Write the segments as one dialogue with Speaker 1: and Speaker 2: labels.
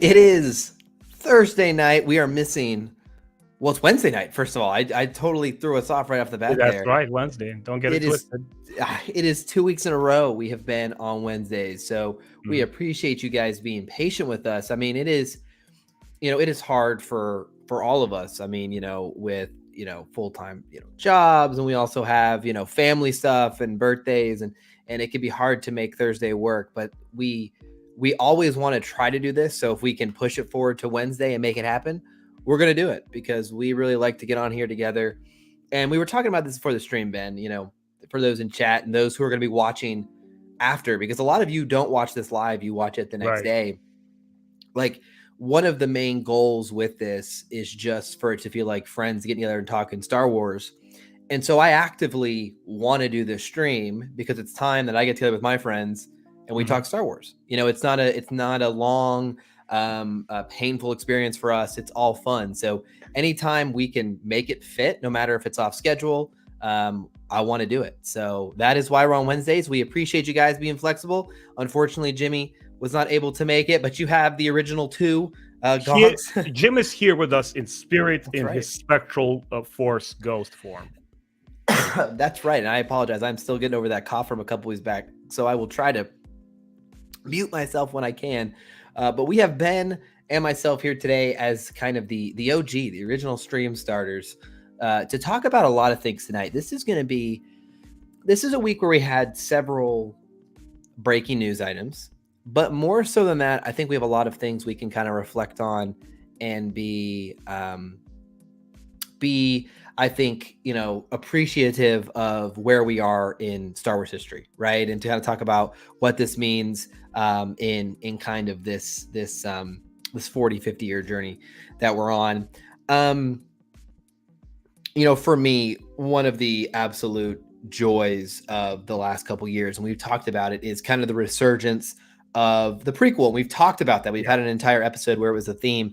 Speaker 1: It is Thursday night. We are missing. Well, it's Wednesday night. First of all, I totally threw us off right off the bat.
Speaker 2: That's
Speaker 1: there.
Speaker 2: right, Wednesday. Don't get it twisted.
Speaker 1: It is 2 weeks in a row we have been on Wednesdays, so we appreciate you guys being patient with us. I mean, it is hard for all of us. I mean, with full-time jobs, and we also have family stuff and birthdays, and it can be hard to make Thursday work. But we always want to try to do this. So if we can push it forward to Wednesday and make it happen, we're going to do it because we really like to get on here together. And we were talking about this before the stream, Ben, for those in chat and those who are going to be watching after, because a lot of you don't watch this live. You watch it the next day. Like, one of the main goals with this is just for it to feel like friends getting together and talking Star Wars. And so I actively want to do this stream because it's time that I get together with my friends and we talk Star Wars. It's not a long, painful experience for us. It's all fun. So anytime we can make it fit, no matter if it's off schedule, I want to do it. So that is why we're on Wednesdays. We appreciate you guys being flexible. Unfortunately, Jimmy was not able to make it, but you have the original two Gonks.
Speaker 2: Jim is here with us in spirit. That's right. His spectral force ghost form.
Speaker 1: That's right. And I apologize. I'm still getting over that cough from a couple weeks back. So I will try to mute myself when I can. But we have Ben and myself here today as kind of the OG, the original stream starters, to talk about a lot of things tonight. This is a week where we had several breaking news items, but more so than that, I think we have a lot of things we can kind of reflect on and be I think, appreciative of where we are in Star Wars history, right? And to kind of talk about what this means in kind of this 40, 50 year journey that we're on. For me, one of the absolute joys of the last couple years, and we've talked about it, is kind of the resurgence of the prequel. And we've talked about that. We've had an entire episode where it was a theme.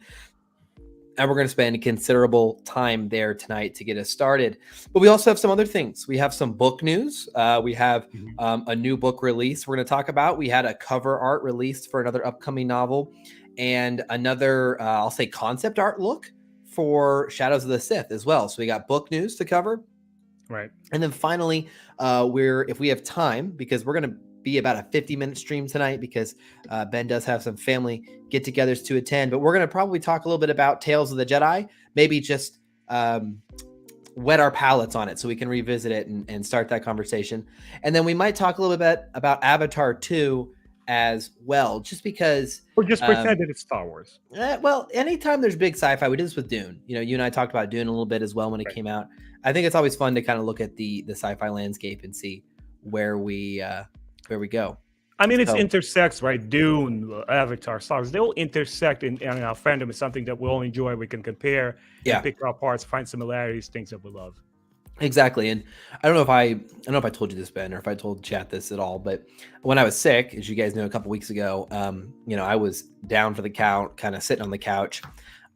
Speaker 1: And we're going to spend considerable time there tonight to get us started. But we also have some other things. We have some book news. We have a new book release we're going to talk about. We had a cover art released for another upcoming novel and another, I'll say, concept art look for Shadows of the Sith as well. So we got book news to cover.
Speaker 2: Right.
Speaker 1: And then finally, if we have time, because we're going to be about a 50-minute stream tonight because Ben does have some family get-togethers to attend, but we're going to probably talk a little bit about Tales of the Jedi, maybe just wet our palates on it so we can revisit it and start that conversation. And then we might talk a little bit about Avatar 2 as well, just because...
Speaker 2: Or just pretend that it's Star Wars.
Speaker 1: Well, anytime there's big sci-fi, we did this with Dune. You and I talked about Dune a little bit as well when it came out. I think it's always fun to kind of look at the sci-fi landscape and see where we go.
Speaker 2: I mean, it intersects, right? Dune, Avatar, Star Wars, they all intersect in our fandom. Is something that we all enjoy. We can compare, and pick our parts, find similarities, things that we love.
Speaker 1: Exactly. And I don't know if I told you this, Ben, or if I told chat this at all, but when I was sick, as you guys know, a couple weeks ago, I was down for the count, kind of sitting on the couch.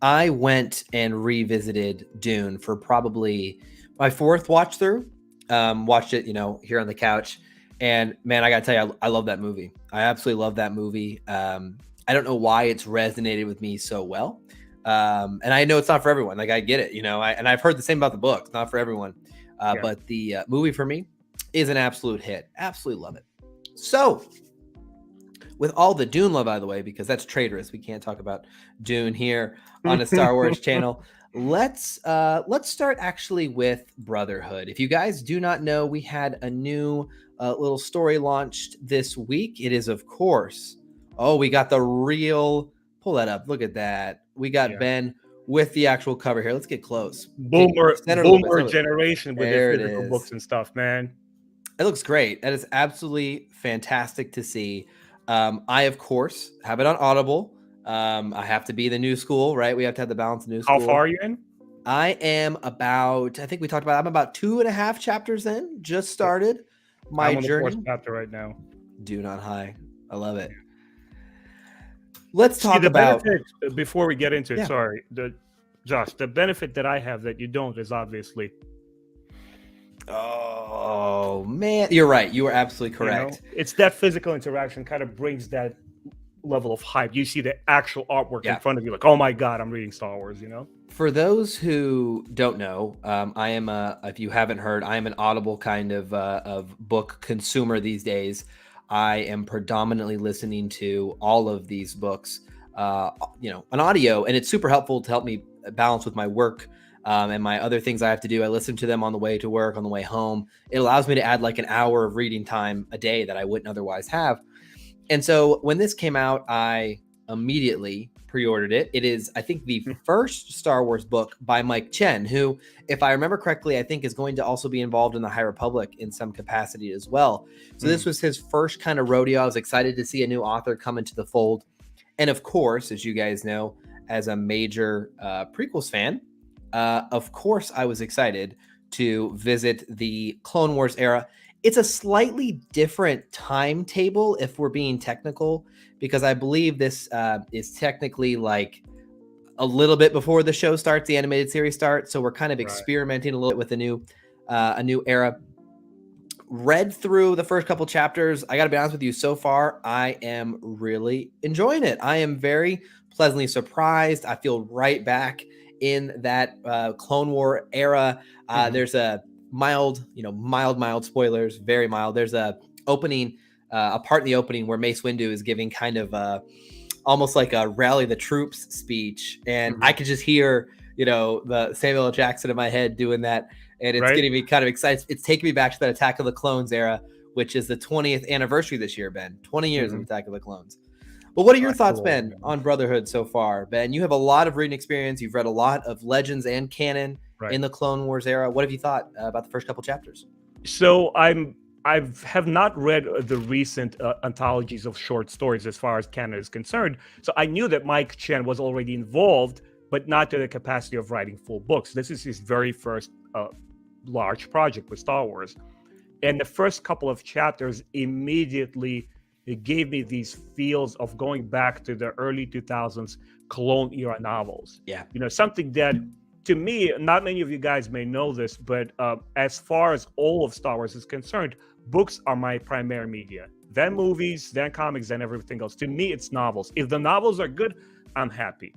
Speaker 1: I went and revisited Dune for probably my fourth watch through. Watched it, here on the couch. And man, I gotta tell you, I love that movie. I absolutely love that movie. I don't know why it's resonated with me so well. And I know it's not for everyone. Like, I get it, and I've heard the same about the book. It's not for everyone. But the movie for me is an absolute hit. Absolutely love it. So with all the Dune love out of the way, because that's traitorous, we can't talk about Dune here on a Star Wars channel. Let's start actually with Brotherhood. If you guys do not know, we had a new little story launched this week. It is, of course, we got the real, pull that up. Look at that. We got Ben with the actual cover here. Let's get close.
Speaker 2: Boomer generation with their physical books and stuff, man.
Speaker 1: It looks great. That is absolutely fantastic to see. I, of course, have it on Audible. I have to be the new school, right? We have to have the balance of new school.
Speaker 2: How far are you in?
Speaker 1: I am about, I think we talked about, I'm about 2.5 chapters in, just started my journey.
Speaker 2: I'm on the 4th chapter right now.
Speaker 1: Dune on high. I love it. Let's talk about
Speaker 2: benefit, before we get into it. Sorry, Josh, the benefit that I have that you don't is obviously.
Speaker 1: Oh man, you're right. You are absolutely correct.
Speaker 2: It's that physical interaction kind of brings that level of hype. You see the actual artwork in front of you, like, oh my God, I'm reading Star Wars,
Speaker 1: For those who don't know, I am if you haven't heard, I am an Audible kind of book consumer these days. I am predominantly listening to all of these books, on audio, and it's super helpful to help me balance with my work and my other things I have to do. I listen to them on the way to work, on the way home. It allows me to add like an hour of reading time a day that I wouldn't otherwise have. And so when this came out, I immediately pre-ordered it. It is, I think, the first Star Wars book by Mike Chen, who, if I remember correctly, I think is going to also be involved in the High Republic in some capacity as well. So this was his first kind of rodeo. I was excited to see a new author come into the fold. And of course, as you guys know, as a major prequels fan, of course, I was excited to visit the Clone Wars era. It's a slightly different timetable if we're being technical, because I believe this is technically like a little bit before the show starts, the animated series starts. So we're kind of experimenting a little bit with a new era. Read through the first couple chapters. I got to be honest with you, so far, I am really enjoying it. I am very pleasantly surprised. I feel right back in that Clone War era. There's a mild spoilers, very mild. There's a part in the opening where Mace Windu is giving kind of almost like a rally the troops speech, and I could just hear the Samuel L. Jackson in my head doing that, and it's getting me kind of excited. It's taking me back to that Attack of the Clones era, which is the 20th anniversary this year, Ben. 20 years of Attack of the Clones. But what are your thoughts, Ben, on Brotherhood so far? Ben, you have a lot of reading experience. You've read a lot of Legends and canon in the Clone Wars era. What have you thought about the first couple chapters?
Speaker 2: So I have not read the recent anthologies of short stories as far as canon is concerned. So I knew that Mike Chen was already involved, but not to the capacity of writing full books. This is his very first large project with Star Wars. And the first couple of chapters immediately, it gave me these feels of going back to the early 2000s Clone era novels.
Speaker 1: Yeah.
Speaker 2: Something that, to me, not many of you guys may know this, but as far as all of Star Wars is concerned, books are my primary media. Then movies, then comics, then everything else. To me, it's novels. If the novels are good, I'm happy.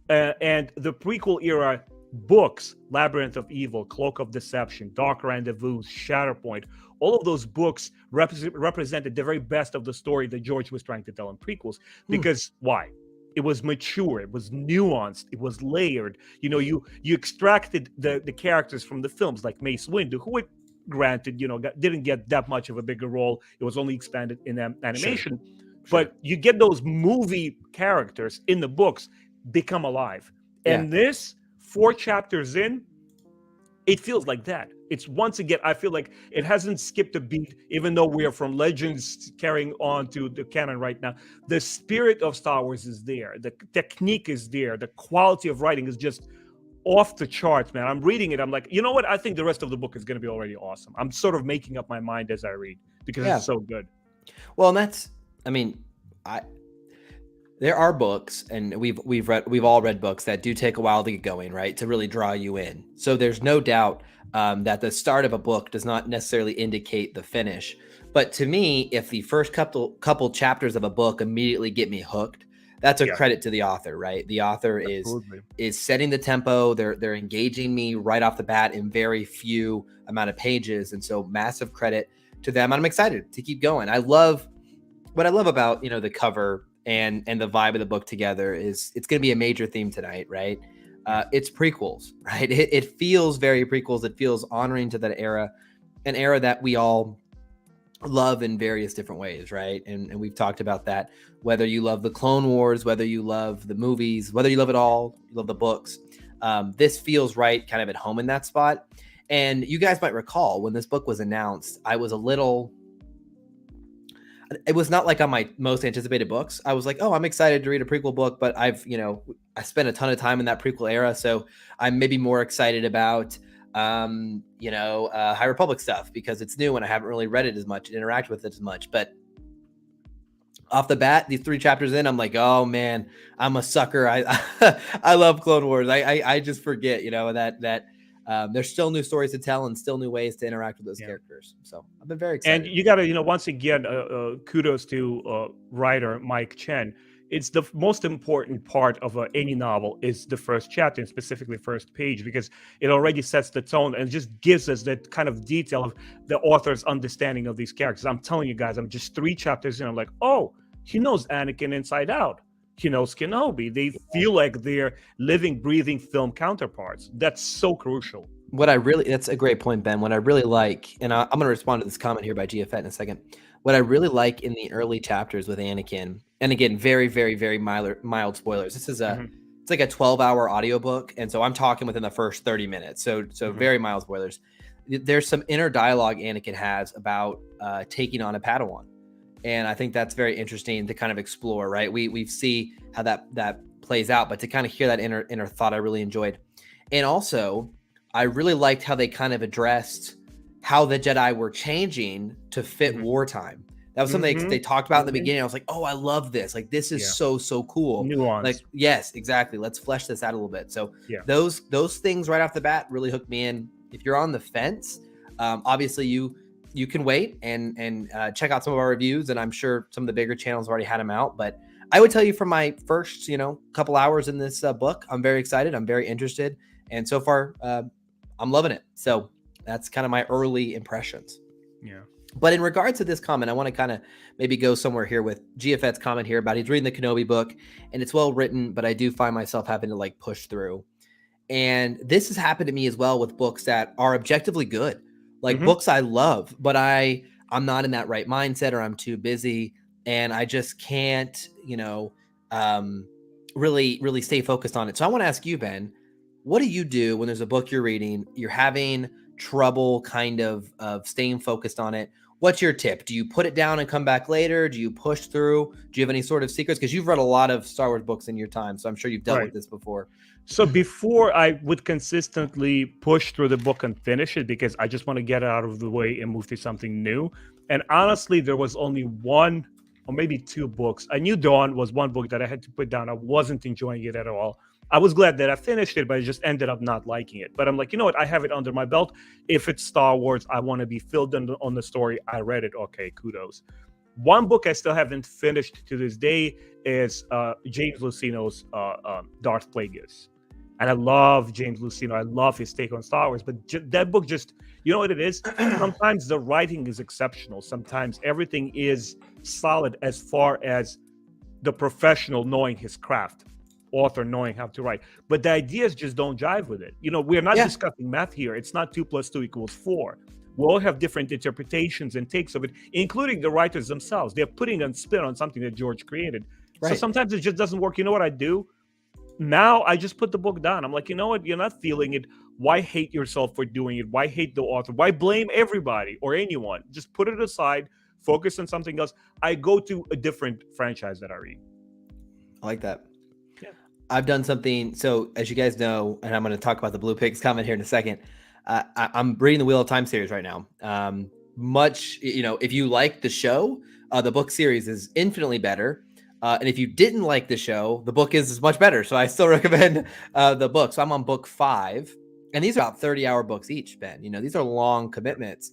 Speaker 2: And the prequel era books, Labyrinth of Evil, Cloak of Deception, Dark Rendezvous, Shatterpoint, all of those books represented the very best of the story that George was trying to tell in prequels. Because why? It was mature, it was nuanced, it was layered. You extracted the characters from the films, like Mace Windu, who, granted, didn't get that much of a bigger role. It was only expanded in animation. Sure. But you get those movie characters in the books become alive. And this, 4 chapters in, it feels like that. It's, once again, I feel like it hasn't skipped a beat, even though we are from Legends carrying on to the canon right now. The spirit of Star Wars is there. The technique is there. The quality of writing is just off the charts, man. I'm reading it. I'm like, you know what? I think the rest of the book is going to be already awesome. I'm sort of making up my mind as I read because it's so good.
Speaker 1: Well, and that's, there are books, and we've all read books that do take a while to get going, right? To really draw you in. So there's no doubt that the start of a book does not necessarily indicate the finish. But to me, if the first couple chapters of a book immediately get me hooked, that's a credit to the author, right? The author is setting the tempo. They're engaging me right off the bat in very few amount of pages, and so massive credit to them. And I'm excited to keep going. What I love about the cover and the vibe of the book together is it's going to be a major theme tonight, right? It's prequels, right? It feels very prequels. It feels honoring to that era, an era that we all love in various different ways, right? And we've talked about that. Whether you love the Clone Wars, whether you love the movies, whether you love it all, you love the books, this feels right, kind of at home in that spot. And you guys might recall when this book was announced, it was not like on my most anticipated books. I was like, oh, I'm excited to read a prequel book, but I spent a ton of time in that prequel era. So I'm maybe more excited about, High Republic stuff because it's new and I haven't really read it as much, interact with it as much. But off the bat, these 3 chapters in, I'm like, oh man, I'm a sucker. I love Clone Wars. I just forget, that there's still new stories to tell and still new ways to interact with those characters. So I've been very excited.
Speaker 2: And you got to, once again, kudos to writer Mike Chen. It's the most important part of any novel is the first chapter, and specifically first page, because it already sets the tone and just gives us that kind of detail of the author's understanding of these characters. I'm telling you guys, I'm just 3 chapters in. I'm like, oh, he knows Anakin inside out. He knows Kenobi. They feel like they're living, breathing film counterparts. That's so crucial.
Speaker 1: That's a great point, Ben. What I really like, and I'm going to respond to this comment here by GFet in a second. What I really like in the early chapters with Anakin, and again, very, very, very mild spoilers. This is it's like a 12-hour audiobook, and so I'm talking within the first 30 minutes. So very mild spoilers. There's some inner dialogue Anakin has about taking on a Padawan, and I think that's very interesting to kind of explore. Right, we see how that plays out, but to kind of hear that inner thought, I really enjoyed, and also I really liked how they kind of addressed how the Jedi were changing to fit wartime. That was something they talked about in the beginning. I was like, oh, I love this. Like, this is so cool.
Speaker 2: Nuance.
Speaker 1: Like, yes, exactly. Let's flesh this out a little bit. So those things right off the bat really hooked me in. If you're on the fence, obviously you can wait and check out some of our reviews. And I'm sure some of the bigger channels already had them out. But I would tell you from my first, couple hours in this book, I'm very excited. I'm very interested. And so far, I'm loving it. So that's kind of my early impressions.
Speaker 2: Yeah.
Speaker 1: But in regards to this comment, I want to kind of maybe go somewhere here with GFet's comment here about he's reading the Kenobi book and it's well written, but I do find myself having to like push through. And this has happened to me as well with books that are objectively good, like books I love, but I'm not in that right mindset or I'm too busy and I just can't, really stay focused on it. So I want to ask you, Ben, what do you do when there's a book you're reading, you're having trouble kind of staying focused on it? What's your tip? Do you put it down and come back later? Do you push through? Do you have any sort of secrets? Because you've read a lot of Star Wars books in your time, so I'm sure you've dealt with this before.
Speaker 2: So before, I would consistently push through the book and finish it because I just want to get it out of the way and move to something new. And honestly, there was only 1 or maybe 2 books. I knew Dawn was one book that I had to put down. I wasn't enjoying it at all. I was glad that I finished it, but I just ended up not liking it. But I'm like, you know what? I have it under my belt. If it's Star Wars, I want to be filled in on the story. I read it. Okay, kudos. One book I still haven't finished to this day is James Luceno's Darth Plagueis. And I love James Luceno. I love his take on Star Wars. But that book just, you know what it is? Sometimes the writing is exceptional. Sometimes everything is solid as far as the professional knowing his craft. Author knowing how to write, but the ideas just don't jive with it. We're not discussing math here. It's not 2 + 2 = 4. We all have different interpretations and takes of it, including the writers themselves. They're putting a spin on something that George created. So sometimes it just doesn't work. You know what I do? Now I just put the book down. I'm like, you know what? You're not feeling it. Why hate yourself for doing it? Why hate the author? Why blame everybody or anyone? Just put it aside, focus on something else. I go to a different franchise that I read.
Speaker 1: I like that. I've done something. So as you guys know, and I'm going to talk about the Blue Pigs comment here in a second. I'm reading the Wheel of Time series right now. If you like the show, the book series is infinitely better. And if you didn't like the show, the book is much better. So I still recommend the book. So I'm on book 5 and these are about 30-hour books each, Ben. These are long commitments.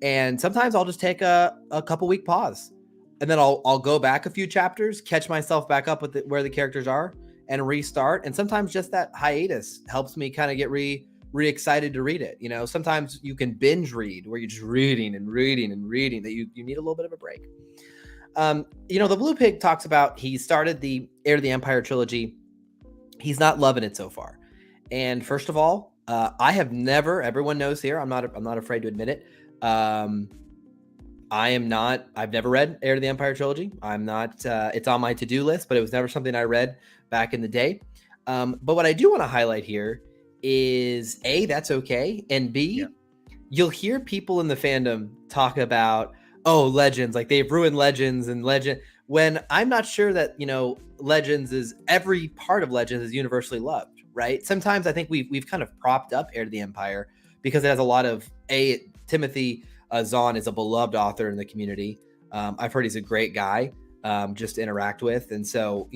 Speaker 1: And sometimes I'll just take a couple week pause and then I'll go back a few chapters, catch myself back up with where the characters are and restart. And sometimes just that hiatus helps me kind of get re-excited to read it. Sometimes you can binge read where you're just reading and reading and reading that you need a little bit of a break. The Blue Pig talks about he started the Heir to the Empire trilogy. He's not loving it so far. And first of all, I have never, everyone knows here, I'm not afraid to admit it. I've never read Heir to the Empire trilogy. I'm not, it's on my to-do list, but it was never something I read back in the day. But what I do want to highlight here is A, that's okay. And B, you'll hear people in the fandom talk about, Legends, like they've ruined Legends and Legend, when I'm not sure that, Legends is, every part of Legends is universally loved, right? Sometimes I think we've kind of propped up Heir to the Empire because it has a lot of, Timothy Zahn is a beloved author in the community. I've heard he's a great guy just to interact with. And so,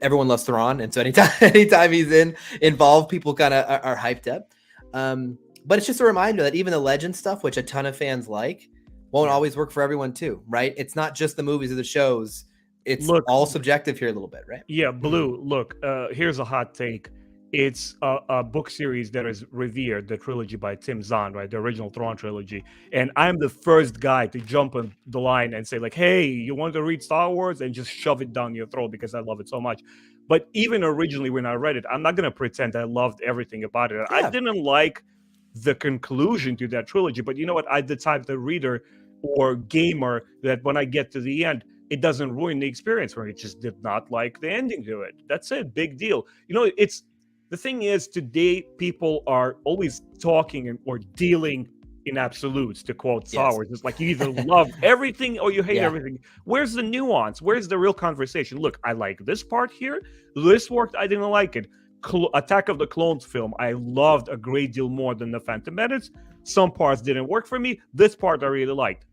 Speaker 1: everyone loves Thrawn. And so anytime he's involved, people kind of are hyped up. But it's just a reminder that even the legend stuff, which a ton of fans like, won't always work for everyone too, right? It's not just the movies or the shows. It's all subjective here a little bit, right?
Speaker 2: Yeah, Blue, look, here's a hot take. It's a book series that is revered, the trilogy by Tim Zahn, right? The original Thrawn trilogy. And I'm the first guy to jump on the line and say, like, hey, you want to read Star Wars? And just shove it down your throat because I love it so much. But even originally when I read it, I'm not going to pretend I loved everything about it. I didn't like the conclusion to that trilogy. But you know what? I'm the type of reader or gamer that when I get to the end, it doesn't ruin the experience for me. It just did not like the ending to it. That's it. Big deal. You know, it's the thing is today people are always talking or dealing in absolutes, to quote Star Wars. It's like you either love everything or you hate everything. Where's the nuance? Where's the real conversation? Look, I like this part here. This worked. I didn't like it. Attack of the Clones film, I loved a great deal more than The Phantom Menace. Some parts didn't work for me. This part I really liked.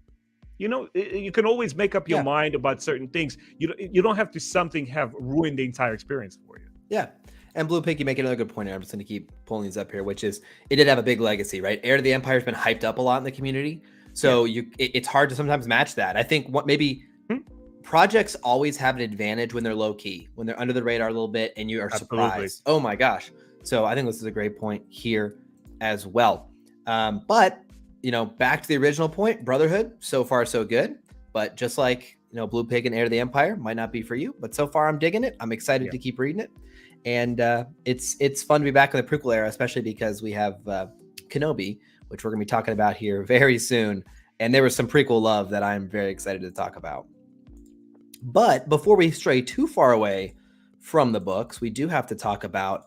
Speaker 2: You know, you can always make up your mind about certain things. You don't have to have ruined the entire experience for you.
Speaker 1: Yeah. And Blue Pig, you make another good point here. I'm just going to keep pulling these up here, which is it did have a big legacy, right? Heir to the Empire has been hyped up a lot in the community. So it's hard to sometimes match that. I think projects always have an advantage when they're low key, when they're under the radar a little bit and you are surprised. Oh my gosh. So I think this is a great point here as well. But you know, back to the original point, Brotherhood, so far so good. But just like, you know, Blue Pig and Heir to the Empire might not be for you, but so far I'm digging it. I'm excited to keep reading it. And it's fun to be back in the prequel era, especially because we have Kenobi, which we're going to be talking about here very soon. And there was some prequel love that I'm very excited to talk about. But before we stray too far away from the books, we do have to talk about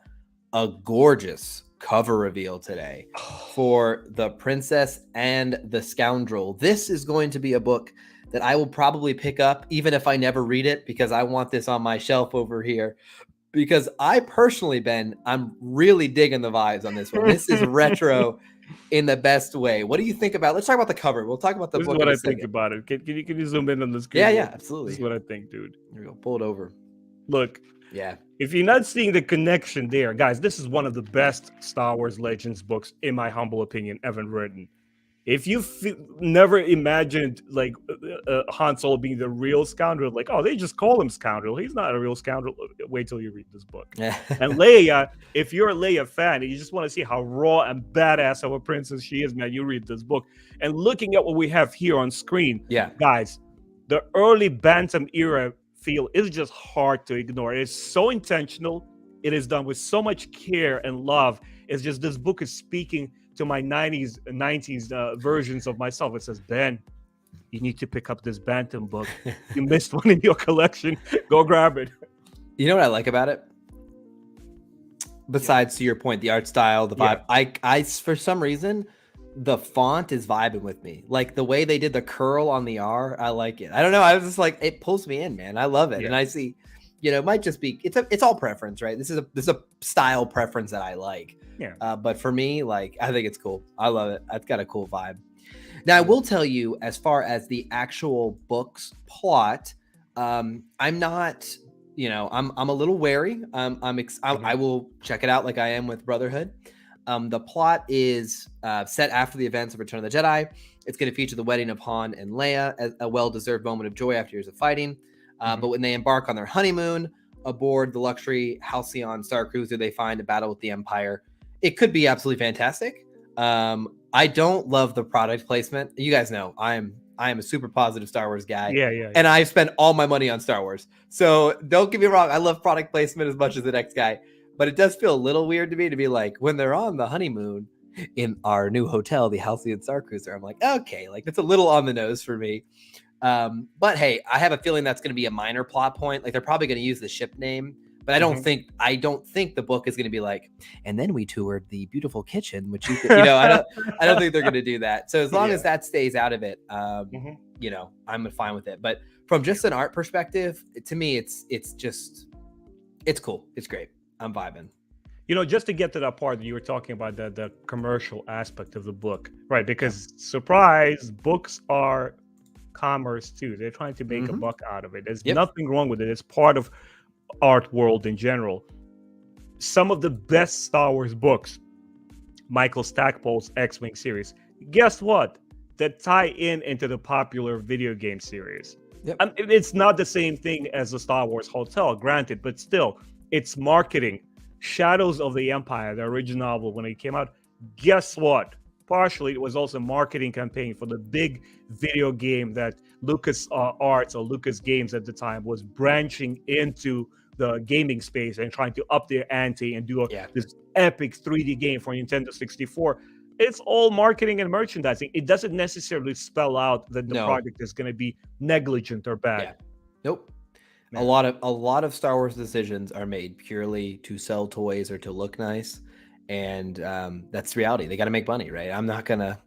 Speaker 1: a gorgeous cover reveal today for The Princess and the Scoundrel. This is going to be a book that I will probably pick up even if I never read it, because I want this on my shelf over here, because I personally, Ben, I'm really digging the vibes on this one. This is retro in the best way. What do you think about, let's talk about the cover. We'll talk about the book.
Speaker 2: This is what I think about it. Can you zoom in on the screen?
Speaker 1: Yeah, absolutely.
Speaker 2: This is what I think, dude.
Speaker 1: Here we go. Pull it over.
Speaker 2: Look.
Speaker 1: Yeah.
Speaker 2: If you're not seeing the connection there, guys, this is one of the best Star Wars Legends books, in my humble opinion, ever written. If you never imagined like Han Solo being the real scoundrel, like, oh, they just call him scoundrel. He's not a real scoundrel. Wait till you read this book. And Leia, if you're a Leia fan and you just want to see how raw and badass of a princess she is, man, you read this book. And looking at what we have here on screen, guys, the early Bantam era feel is just hard to ignore. It's so intentional. It is done with so much care and love. It's just, this book is speaking to my 90s versions of myself. It says, Ben, you need to pick up this Bantam book. You missed one in your collection. Go grab it.
Speaker 1: You know what I like about it? Besides, to your point, the art style, the vibe. I for some reason, the font is vibing with me. Like the way they did the curl on the R, I like it. I don't know. I was just like, it pulls me in, man. I love it. And I see, you know, it might just be, it's all preference, right? This is a style preference that I like. But for me, like, I think it's cool. I love it. It's got a cool vibe. Now, I will tell you, as far as the actual book's plot, I'm not, you know, I'm a little wary. I will check it out like I am with Brotherhood. The plot is set after the events of Return of the Jedi. It's going to feature the wedding of Han and Leia, a well-deserved moment of joy after years of fighting. But when they embark on their honeymoon aboard the luxury Halcyon Star Cruiser, they find a battle with the Empire. It could be absolutely fantastic. I don't love the product placement. You guys know I am a super positive Star Wars guy. And I've spent all my money on Star Wars. So don't get me wrong. I love product placement as much as the next guy. But it does feel a little weird to me to be like, when they're on the honeymoon in our new hotel, the Halcyon Star Cruiser, I'm like, okay, like it's a little on the nose for me. But hey, I have a feeling that's going to be a minor plot point. Like they're probably going to use the ship name, but I don't think the book is going to be like, and then we toured the beautiful kitchen, which you know, I don't think they're going to do that. So as long as that stays out of it, you know, I'm fine with it. But from just an art perspective, to me, it's cool. It's great. I'm vibing.
Speaker 2: You know, just to get to that part that you were talking about, the commercial aspect of the book, right? Because surprise, books are commerce too. They're trying to make a buck out of it. There's nothing wrong with it. It's part of art world in general. Some of the best Star Wars books Michael Stackpole's X-Wing series. Guess what? That tie into the popular video game series.
Speaker 1: Yep.
Speaker 2: It's not the same thing as the Star Wars Hotel, granted, but still, it's marketing. Shadows of the Empire, the original novel, when it came out, guess what? Partially, it was also a marketing campaign for the big video game that Lucas Arts or Lucas Games at the time was branching into the gaming space and trying to up their ante and do this epic 3D game for Nintendo 64. It's all marketing and merchandising. It doesn't necessarily spell out that the project is going to be negligent or bad.
Speaker 1: Yeah. Nope. Man. A lot of Star Wars decisions are made purely to sell toys or to look nice, and that's reality. They got to make money, right? I'm not gonna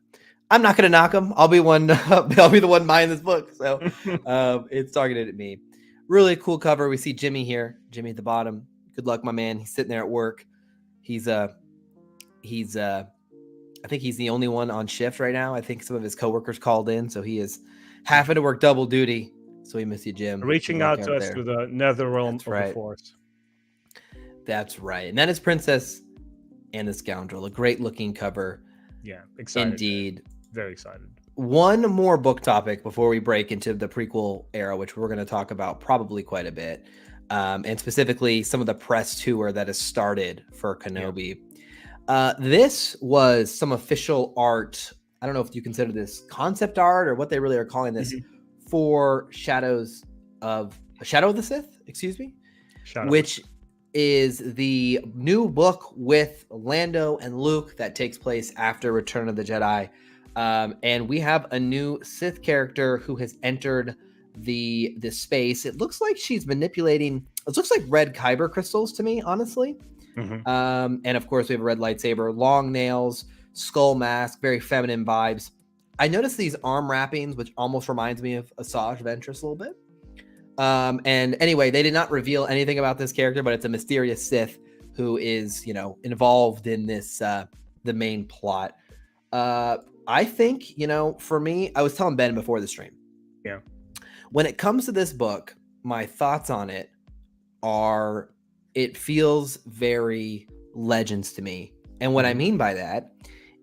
Speaker 1: knock them. I'll be one. I'll be the one buying this book. So it's targeted at me. Really cool cover. We see Jimmy here. Jimmy at the bottom. Good luck, my man. He's sitting there at work. He's I think he's the only one on shift right now. I think some of his coworkers called in, so he is having to work double duty. So we miss you, Jim.
Speaker 2: Reaching out to us through the nether realm of the Force.
Speaker 1: That's right. And that is Princess and the Scoundrel. A great looking cover.
Speaker 2: Yeah, excited.
Speaker 1: Indeed.
Speaker 2: Very excited.
Speaker 1: One more book topic before we break into the prequel era, which we're going to talk about probably quite a bit. And specifically some of the press tour that has started for Kenobi. Yeah. This was some official art. I don't know if you consider this concept art or what they really are calling this for Shadow of the Sith, excuse me, which is the new book with Lando and Luke that takes place after Return of the Jedi. And we have a new Sith character who has entered the space. It looks like she's manipulating. It looks like red kyber crystals to me, honestly. And of course, we have a red lightsaber, long nails, skull mask, very feminine vibes. I noticed these arm wrappings, which almost reminds me of Asajj Ventress a little bit. And anyway, they did not reveal anything about this character, but it's a mysterious Sith who is, involved in this, the main plot. I think, for me, I was telling Ben before the stream.
Speaker 2: Yeah.
Speaker 1: When it comes to this book, my thoughts on it are, it feels very Legends to me. And what I mean by that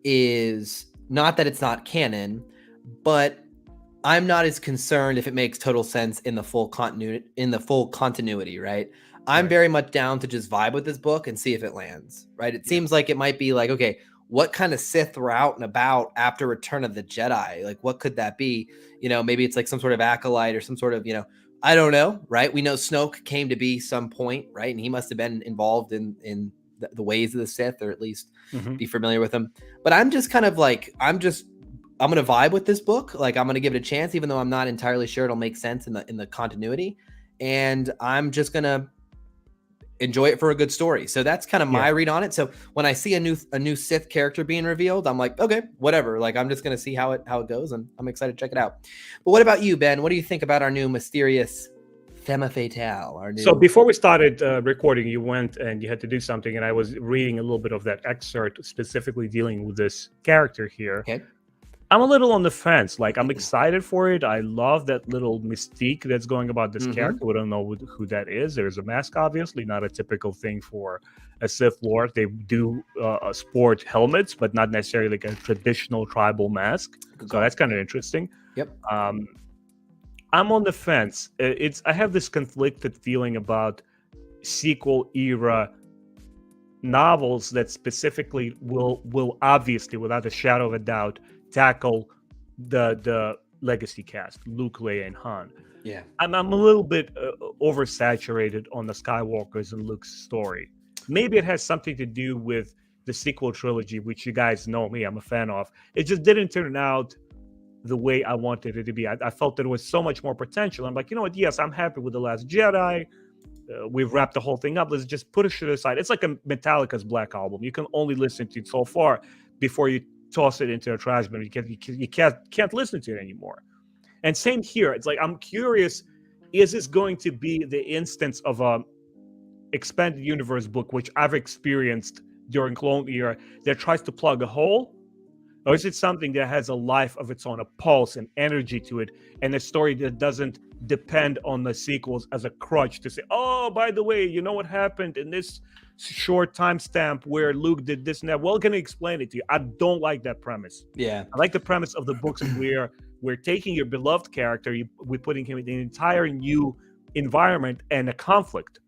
Speaker 1: is not that it's not canon, but I'm not as concerned if it makes total sense in the full continuity, right? I'm very much down to just vibe with this book and see if it lands, right? It seems like it might be like, okay, what kind of Sith were out and about after Return of the Jedi? Like, what could that be? Maybe it's like some sort of acolyte or some sort of, I don't know, right? We know Snoke came to be some point, right? And he must have been involved in the ways of the Sith, or at least be familiar with them. But I'm just kind of like, I'm going to vibe with this book. Like, I'm going to give it a chance, even though I'm not entirely sure it'll make sense in the continuity. And I'm just going to enjoy it for a good story. So that's kind of my read on it. So when I see a new Sith character being revealed, I'm like, okay, whatever. Like, I'm just going to see how it goes, and I'm excited to check it out. But what about you, Ben? What do you think about our new mysterious Femme Fatale? So
Speaker 2: before we started recording, you went and you had to do something, and I was reading a little bit of that excerpt specifically dealing with this character here.
Speaker 1: Okay.
Speaker 2: I'm a little on the fence. Like, I'm excited for it. I love that little mystique that's going about this character. We don't know who that is. There's a mask, obviously, not a typical thing for a Sith Lord. They do sport helmets, but not necessarily like a traditional tribal mask. So that's kind of interesting.
Speaker 1: Yep.
Speaker 2: I'm on the fence. I have this conflicted feeling about sequel era novels that specifically will obviously, without a shadow of a doubt, tackle the legacy cast, Luke, Leia, and Han.
Speaker 1: Yeah,
Speaker 2: I'm a little bit oversaturated on the Skywalkers and Luke's story. Maybe it has something to do with the sequel trilogy, which you guys know me, I'm a fan of. It just didn't turn out the way I wanted it to be. I felt there was so much more potential. I'm like, you know what? Yes, I'm happy with The Last Jedi. We've wrapped the whole thing up. Let's just put it aside. It's like a Metallica's Black Album. You can only listen to it so far before you toss it into a trash bin. You can't listen to it anymore. And same here. It's like, I'm curious, is this going to be the instance of a expanded universe book, which I've experienced during Clone Era, that tries to plug a hole? Or is it something that has a life of its own, a pulse and energy to it, and a story that doesn't depend on the sequels as a crutch to say, oh, by the way, you know what happened in this short timestamp where Luke did this and that. Well, can I explain it to you? I don't like that premise.
Speaker 1: Yeah.
Speaker 2: I like the premise of the books where we're taking your beloved character, we're putting him in an entire new environment and a conflict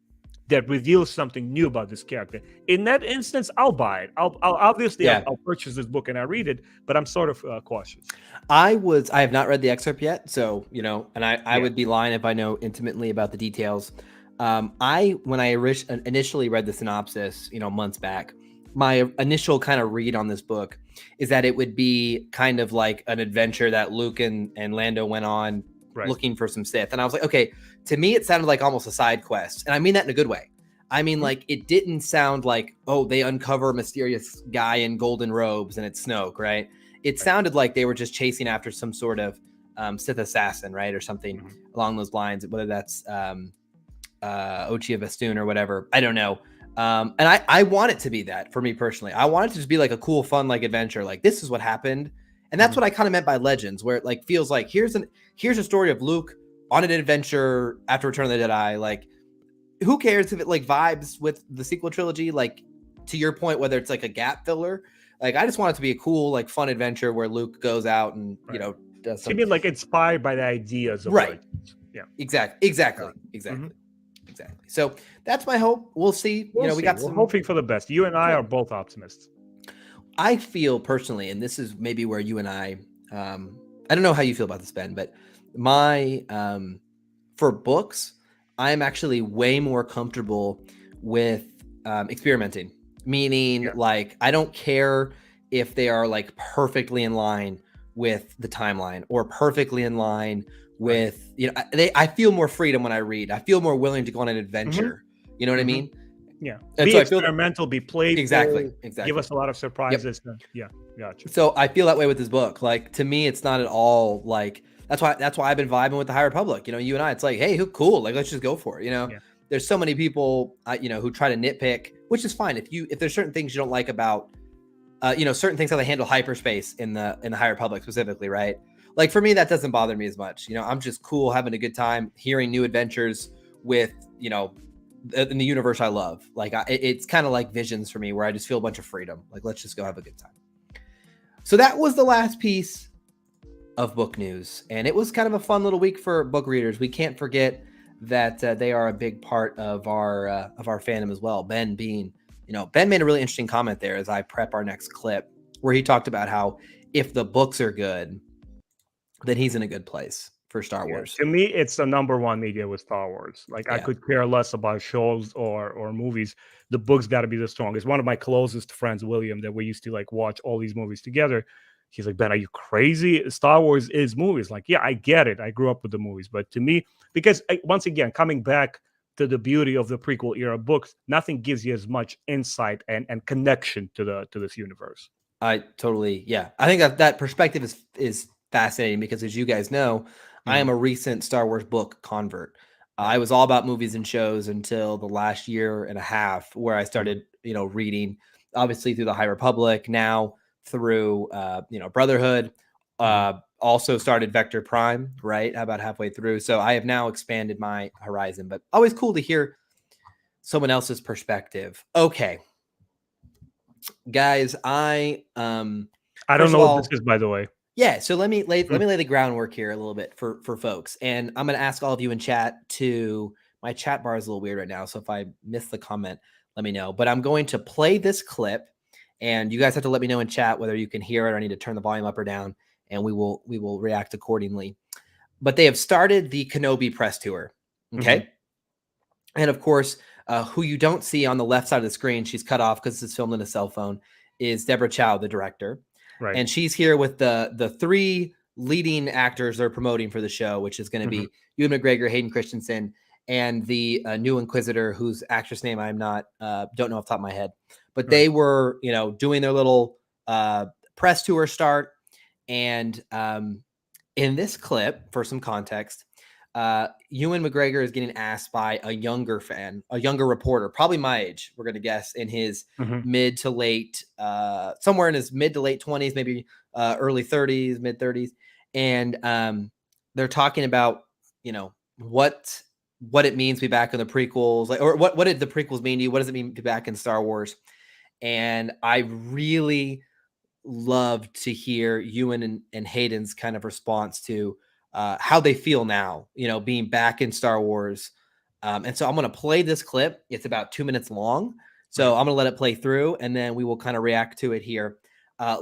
Speaker 2: that reveals something new about this character. In that instance, I'll buy it. I'll obviously I'll purchase this book and I read it, but I'm sort of cautious.
Speaker 1: I have not read the excerpt yet, so and I would be lying if I know intimately about the details. When I initially read the synopsis, months back, my initial kind of read on this book is that it would be kind of like an adventure that Luke and Lando went on looking for some Sith. And I was like, okay, to me, it sounded like almost a side quest. And I mean that in a good way. I mean, like, it didn't sound like, oh, they uncover a mysterious guy in golden robes and it's Snoke, right? It sounded like they were just chasing after some sort of Sith assassin, right? Or something along those lines, whether that's Ochi of Astun or whatever. I don't know. And I want it to be that for me personally. I want it to just be like a cool, fun, like adventure. Like, this is what happened. And that's what I kind of meant by Legends, where it like feels like here's a story of Luke on an adventure after Return of the Jedi. Like, who cares if it like vibes with the sequel trilogy? Like, to your point, whether it's like a gap filler, like I just want it to be a cool, like fun adventure where Luke goes out and does something.
Speaker 2: You mean like inspired by the ideas of
Speaker 1: Legends. Yeah, exactly. So that's my hope. We'll see.
Speaker 2: We're hoping for the best. You and I are both optimists.
Speaker 1: I feel personally, and this is maybe where you and I don't know how you feel about this, Ben, but my for books, I am actually way more comfortable with experimenting. Meaning, like, I don't care if they are like perfectly in line with the timeline or perfectly in line with I feel more freedom when I read. I feel more willing to go on an adventure. You know what I mean?
Speaker 2: Yeah.
Speaker 1: And
Speaker 2: be
Speaker 1: so
Speaker 2: experimental, be playful.
Speaker 1: Exactly.
Speaker 2: Give us a lot of surprises. Yep. Yeah, gotcha.
Speaker 1: So I feel that way with this book. Like, to me, it's not at all like that's why I've been vibing with the High Republic. You and I, it's like, hey, who cool? Like, let's just go for it. There's so many people who try to nitpick, which is fine if there's certain things you don't like about certain things how they handle hyperspace in the High Republic specifically, right? Like, for me, that doesn't bother me as much. I'm just cool having a good time hearing new adventures with in the universe I love. Like, it's kind of like Visions for me, where I just feel a bunch of freedom. Like, let's just go have a good time. So that was the last piece of book news, and it was kind of a fun little week for book readers. We can't forget that they are a big part of our fandom as well. Ben being, Ben made a really interesting comment there as I prep our next clip, where he talked about how if the books are good, then he's in a good place for Star Wars.
Speaker 2: To me, it's the number one media with Star Wars. Like, I could care less about shows or movies. The books got to be the strongest. One of my closest friends, William, that we used to like watch all these movies together, he's like, Ben, are you crazy? Star Wars is movies. Like, yeah, I get it. I grew up with the movies. But to me, because once again, coming back to the beauty of the prequel era books, nothing gives you as much insight and connection to this universe.
Speaker 1: I totally, I think that perspective is fascinating because, as you guys know, I am a recent Star Wars book convert. I was all about movies and shows until the last year and a half, where I started, reading, obviously through the High Republic, now through, Brotherhood, also started Vector Prime, right? About halfway through. So I have now expanded my horizon, but always cool to hear someone else's perspective. Okay, guys, I don't
Speaker 2: know what this is, by the way.
Speaker 1: Yeah, so let me lay the groundwork here a little bit for folks, and I'm going to ask all of you in chat to. My chat bar is a little weird right now, so if I miss the comment, let me know. But I'm going to play this clip, and you guys have to let me know in chat whether you can hear it or I need to turn the volume up or down, and we will react accordingly. But they have started the Kenobi press tour, okay? And of course, who you don't see on the left side of the screen, she's cut off because it's filmed on a cell phone, is Deborah Chow, the director. Right. And she's here with the three leading actors they're promoting for the show, which is going to be Ewan McGregor, Hayden Christensen, and the new Inquisitor, whose actress name I'm not don't know off the top of my head. But they were, doing their little press tour start. And in this clip, for some context, Ewan McGregor is getting asked by a younger reporter, probably my age, we're going to guess, in his mid to late, somewhere in his mid to late 20s, maybe early 30s, mid 30s. And they're talking about, what it means to be back in the prequels, like, or what did the prequels mean to you? What does it mean to be back in Star Wars? And I really loved to hear Ewan and Hayden's kind of response to how they feel now, being back in Star Wars. And so I'm going to play this clip. It's about 2 minutes long. So I'm going to let it play through, and then we will kind of react to it here.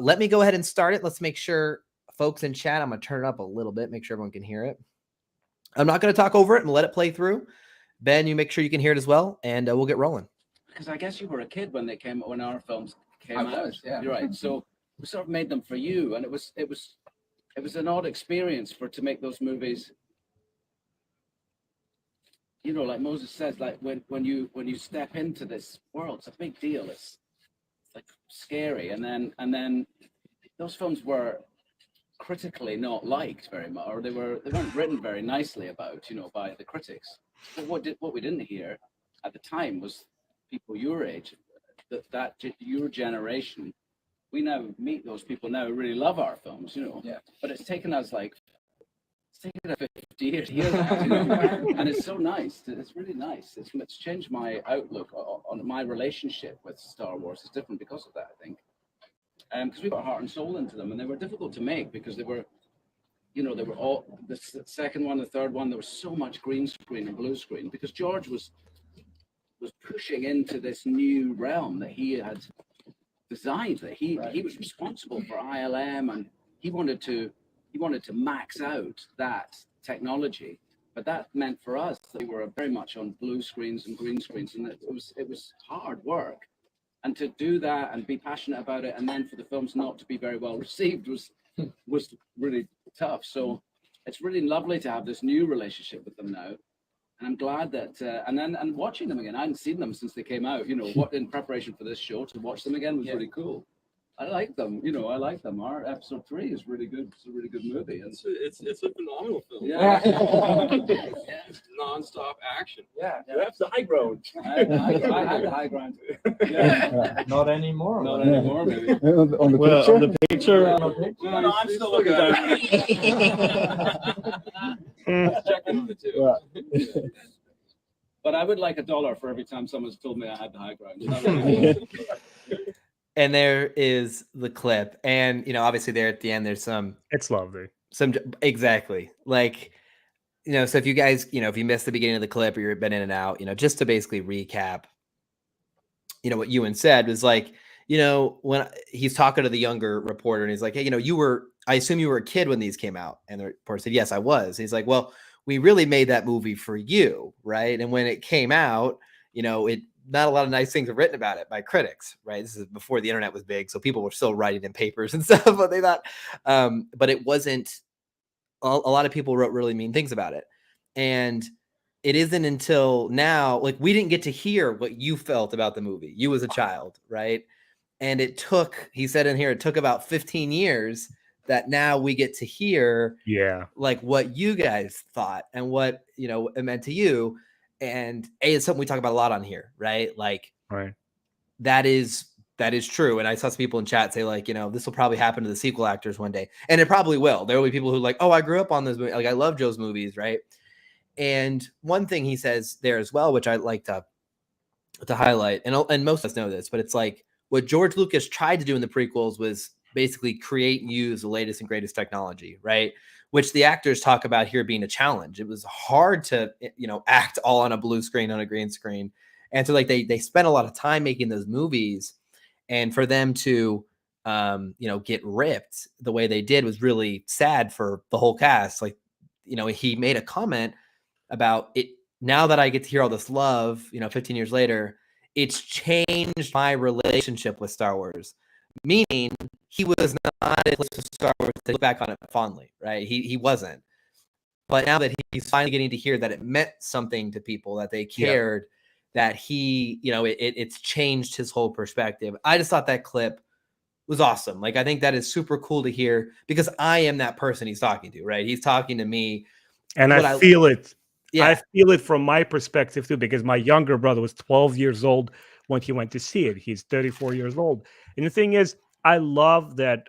Speaker 1: Let me go ahead and start it. Let's make sure folks in chat, I'm going to turn it up a little bit, make sure everyone can hear it. I'm not going to talk over it and let it play through. Ben, you make sure you can hear it as well, and we'll get rolling.
Speaker 3: Because I guess you were a kid when our films came out.
Speaker 4: Was, yeah.
Speaker 3: You're right. So we sort of made them for you, and it was an odd experience to make those movies. Like Moses says, like when you step into this world, it's a big deal. It's like scary, and then those films were critically not liked very much, or they weren't written very nicely about, by the critics. But what we didn't hear at the time was people your age, that your generation. We now meet those people now who really love our films,
Speaker 4: Yeah.
Speaker 3: But it's taken us 50 years to hear that, and it's so nice. It's really nice. It's changed my outlook on my relationship with Star Wars. It's different because of that, I think. Because we put heart and soul into them, and they were difficult to make because they were all the second one, the third one. There was so much green screen and blue screen because George was pushing into this new realm that he had designed. That he was responsible for ILM, and he wanted to max out that technology. But that meant for us that we were very much on blue screens and green screens, and it was hard work. And to do that and be passionate about it, and then for the films not to be very well received was really tough. So it's really lovely to have this new relationship with them now. And I'm glad that, and watching them again, I hadn't seen them since they came out, what in preparation for this show, to watch them again was really cool. I like them, I like them. Our episode 3 is really good. It's a really good movie. And
Speaker 5: It's a phenomenal film.
Speaker 3: Yeah.
Speaker 5: It's non-stop action.
Speaker 4: Yeah.
Speaker 5: That's the high ground.
Speaker 3: I had the high ground. Yeah.
Speaker 4: Not anymore.
Speaker 3: Not anymore, maybe.
Speaker 4: On the picture?
Speaker 3: No, I'm still looking at it. Checking on the two. But I would like $1 for every time someone's told me I had the high ground.
Speaker 1: And there is the clip, and obviously there at the end there's
Speaker 2: It's lovely.
Speaker 1: Exactly, like, so if you guys, if you missed the beginning of the clip or you've been in and out, just to basically recap, what Ewan said was like, when he's talking to the younger reporter and he's like, hey, I assume you were a kid when these came out, and the reporter said, yes, I was. He's like, well, we really made that movie for you, right? And when it came out, not a lot of nice things were written about it by critics, right? This is before the internet was big, so people were still writing in papers and stuff, but they thought, but it wasn't, a lot of people wrote really mean things about it. And it isn't until now, like, we didn't get to hear what you felt about the movie. You as a child, right? And it took, he said in here, it took about 15 years that now we get to hear, like, what you guys thought and what, it meant to you. And it's something we talk about a lot on here, right? Like, that is true. And I saw some people in chat say, like, this will probably happen to the sequel actors one day, and it probably will. There will be people who like, oh, I grew up on those movies. Like, I love Joe's movies, right? And one thing he says there as well, which I like to highlight, and most of us know this, but it's like what George Lucas tried to do in the prequels was basically create and use the latest and greatest technology, right? Which the actors talk about here being a challenge. It was hard to, act all on a blue screen, on a green screen. And so, like, they spent a lot of time making those movies, and for them to, get ripped the way they did was really sad for the whole cast. Like, he made a comment about it. Now that I get to hear all this love, 15 years later, it's changed my relationship with Star Wars. Meaning he was not in Star Wars to look back on it fondly, right? He wasn't. But now that he's finally getting to hear that it meant something to people, that they cared, that he, it's changed his whole perspective. I just thought that clip was awesome. Like, I think that is super cool to hear because I am that person he's talking to, right? He's talking to me.
Speaker 2: And I feel it.
Speaker 1: Yeah.
Speaker 2: I feel it from my perspective too, because my younger brother was 12 years old when he went to see it. He's 34 years old. And the thing is, I love that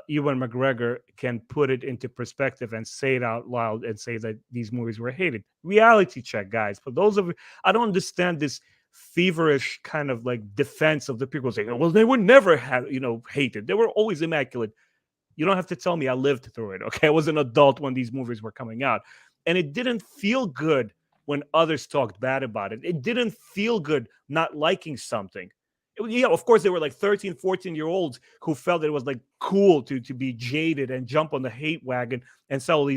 Speaker 2: Ewan McGregor can put it into perspective and say it out loud and say that these movies were hated. Reality check, guys. For those of you, I don't understand this feverish kind of like defense of the people saying, well, they were never hated. They were always immaculate. You don't have to tell me. I lived through it. Okay. I was an adult when these movies were coming out. And it didn't feel good when others talked bad about it. It didn't feel good not liking something. Yeah, of course, there were like 13, 14-year-olds who felt that it was like cool to be jaded and jump on the hate wagon and tell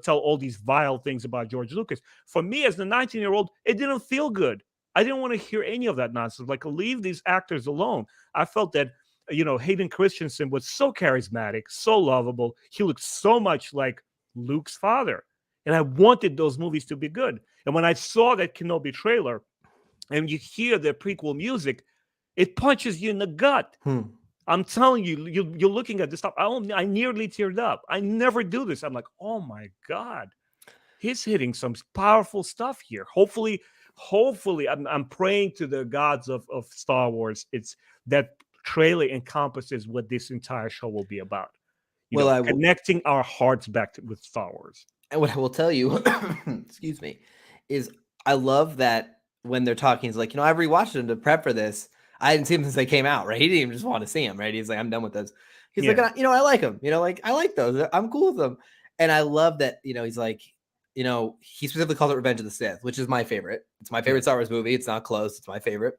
Speaker 2: all these vile things about George Lucas. For me, as the 19-year-old, it didn't feel good. I didn't want to hear any of that nonsense. Like, leave these actors alone. I felt that, Hayden Christensen was so charismatic, so lovable. He looked so much like Luke's father. And I wanted those movies to be good. And when I saw that Kenobi trailer and you hear the prequel music, it punches you in the gut. I'm telling you, you're looking at this stuff. I nearly teared up. I never do this. I'm like, oh my God, he's hitting some powerful stuff here. Hopefully, I'm praying to the gods of Star Wars. It's that trailer encompasses what this entire show will be about. Connecting our hearts back with Star Wars.
Speaker 1: And what I will tell you, excuse me, is I love that when they're talking, it's like, I rewatched them to prep for this. I hadn't seen him since they came out, right? He didn't even just want to see him, right? He's like, I'm done with those. He's like, I like him, like, I like those. I'm cool with them. And I love that, he's like, he specifically called it Revenge of the Sith, which is my favorite. It's my favorite Star Wars movie. It's not close. It's my favorite.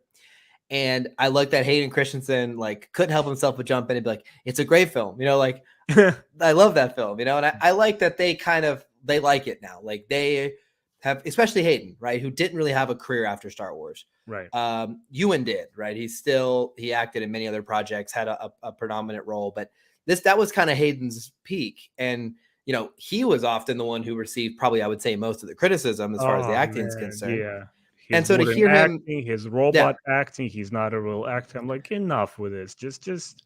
Speaker 1: And I like that Hayden Christensen, like, couldn't help himself but jump in and be like, it's a great film, like, I love that film, and I like that they like it now. Like, they have, especially Hayden, right, who didn't really have a career after Star Wars.
Speaker 2: Right.
Speaker 1: Ewan did, right? He acted in many other projects, had a predominant role, but that was kind of Hayden's peak. And, he was often the one who received probably, I would say, most of the criticism as far as the acting is concerned.
Speaker 2: Yeah.
Speaker 1: And so to hear him,
Speaker 2: his robot acting, he's not a real actor. I'm like, enough with this. Just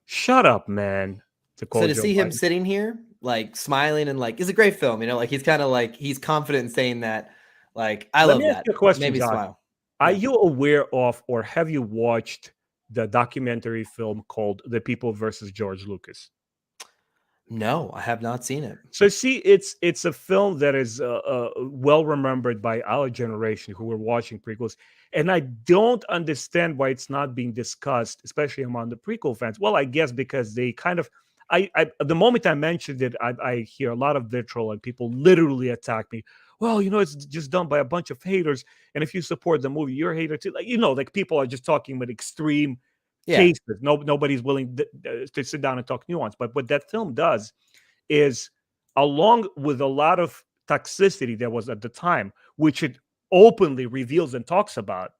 Speaker 2: shut up, man.
Speaker 1: So to see him sitting here, like, smiling and like, it's a great film, like, he's kind of like, he's confident in saying that, like, I love that.
Speaker 2: Ask you a question,
Speaker 1: maybe
Speaker 2: John.
Speaker 1: Smile.
Speaker 2: Are you aware of, or have you watched the documentary film called The People versus George Lucas?
Speaker 1: No, I have not seen it.
Speaker 2: So see, it's a film that is well remembered by our generation who were watching prequels, and I don't understand why it's not being discussed, especially among the prequel fans. Well, I guess because they kind of, the moment I mentioned it, I hear a lot of vitriol and people literally attack me. Well, it's just done by a bunch of haters, and if you support the movie, you're a hater too. Like, like people are just talking about extreme cases. Nobody's willing to sit down and talk nuance. But what that film does is, along with a lot of toxicity there was at the time, which it openly reveals and talks about,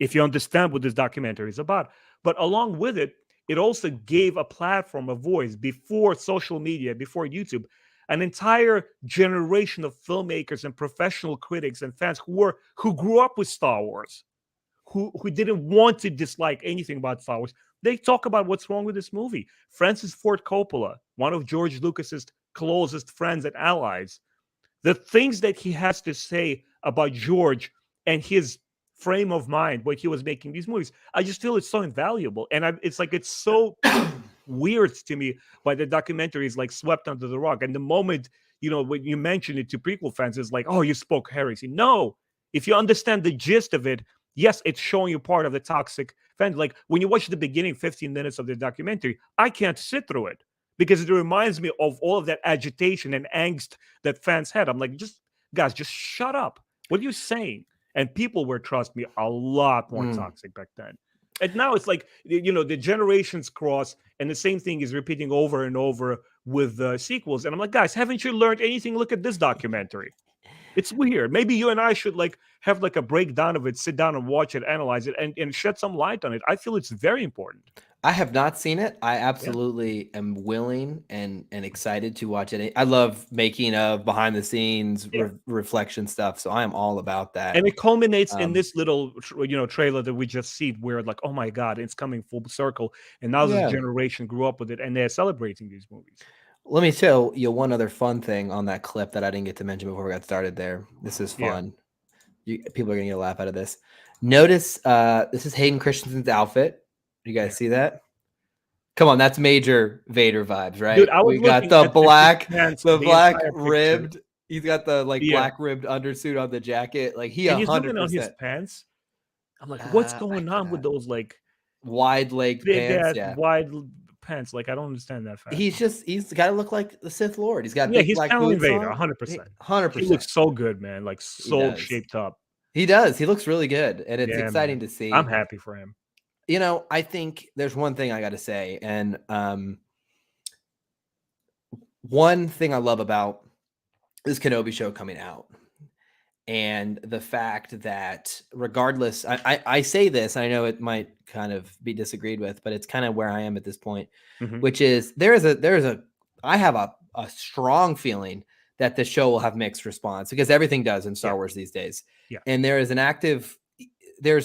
Speaker 2: if you understand what this documentary is about. But along with it, it also gave a platform, a voice, before social media, before YouTube, an entire generation of filmmakers and professional critics and fans who grew up with Star Wars, who didn't want to dislike anything about Star Wars. They talk about what's wrong with this movie. Francis Ford Coppola, one of George Lucas's closest friends and allies, the things that he has to say about George and his frame of mind when he was making these movies, I just feel it's so invaluable. And it's so weird to me why the documentary is like swept under the rug. And the moment, when you mention it to prequel fans, it's like, oh, you spoke heresy. No, if you understand the gist of it, yes, it's showing you part of the toxic fan. Like, when you watch the beginning 15 minutes of the documentary, I can't sit through it because it reminds me of all of that agitation and angst that fans had. I'm like, just shut up. What are you saying? And people were, trust me, a lot more toxic back then. And now it's like, the generations cross, and the same thing is repeating over and over with sequels. And I'm like, guys, haven't you learned anything? Look at this documentary. It's weird. Maybe you and I should have a breakdown of it, sit down and watch it, analyze it, and shed some light on it. I feel it's very important.
Speaker 1: I have not seen it. I absolutely am willing and excited to watch it. I love making of behind the scenes reflection stuff, so I am all about that.
Speaker 2: And it culminates in this little trailer that we just see, where like, oh my God, it's coming full circle, and now this generation grew up with it, and they're celebrating these movies.
Speaker 1: Let me tell you one other fun thing on that clip that I didn't get to mention before we got started there. This is fun. People are going to get a laugh out of this. Notice this is Hayden Christensen's outfit. You guys see that? Come on, that's major Vader vibes, right?
Speaker 2: Dude, I was
Speaker 1: We got
Speaker 2: looking
Speaker 1: the
Speaker 2: at
Speaker 1: black,
Speaker 2: his pants
Speaker 1: the
Speaker 2: the
Speaker 1: black
Speaker 2: entire picture.
Speaker 1: ribbed. He's got the like
Speaker 2: Yeah.
Speaker 1: black ribbed undersuit on the jacket. Like he
Speaker 2: And he's looking on his
Speaker 1: 100%
Speaker 2: pants. I'm like, what's
Speaker 1: I
Speaker 2: going on with
Speaker 1: forgot.
Speaker 2: those like
Speaker 1: Wide legged
Speaker 2: big
Speaker 1: pants.
Speaker 2: ass
Speaker 1: Yeah.
Speaker 2: wide pants? Like, I don't understand that fact.
Speaker 1: He's got to look like the Sith Lord. He's got
Speaker 2: Yeah,
Speaker 1: big
Speaker 2: he's
Speaker 1: black
Speaker 2: channeling
Speaker 1: boots
Speaker 2: Vader,
Speaker 1: on.
Speaker 2: 100%.
Speaker 1: 100%.
Speaker 2: He looks so good, man. Like so
Speaker 1: does.
Speaker 2: shaped up.
Speaker 1: He does. He looks really good, and it's
Speaker 2: Yeah,
Speaker 1: exciting
Speaker 2: man.
Speaker 1: to see.
Speaker 2: I'm happy for him.
Speaker 1: You know, I think there's one thing I got to say, and one thing I love about this Kenobi show coming out, and the fact that regardless, I say this, I know it might kind of be disagreed with, but it's kind of where I am at this point, which is I have a strong feeling that the show will have mixed response because everything does in Star Wars these days.
Speaker 2: Yeah.
Speaker 1: And there is an active, there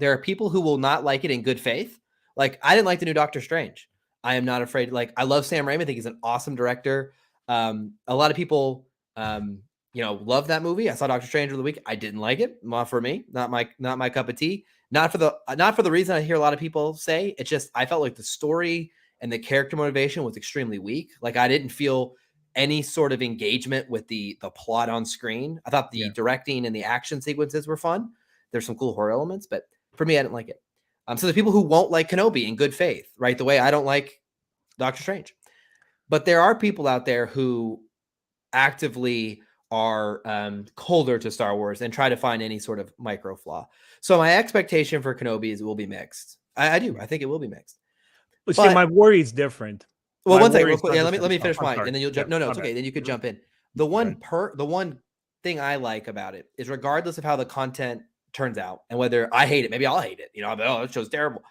Speaker 1: are people who will not like it in good faith. Like I didn't like the new Doctor Strange. I am not afraid. Like I love Sam Raimi. I think he's an awesome director. A lot of people, love that movie. I saw Doctor Strange over the week. I didn't like it. Not for me. Not my cup of tea. Not for the reason I hear a lot of people say. It's just I felt like the story and the character motivation was extremely weak. Like I didn't feel any sort of engagement with the plot on screen. I thought the directing and the action sequences were fun. There's some cool horror elements, but for me, I didn't like it. So there's people who won't like Kenobi in good faith, right? The way I don't like Doctor Strange. But there are people out there who actively are colder to Star Wars and try to find any sort of micro flaw. So my expectation for Kenobi is it will be mixed. I do. I think it will be mixed.
Speaker 2: But see, my worry is different.
Speaker 1: Well, one second, real quick. Yeah, let me finish mine, and then you'll jump. No, it's okay. Then you could jump in. The one thing I like about it is regardless of how the content turns out and whether I hate it, maybe I'll hate it. You know, oh, this show's terrible.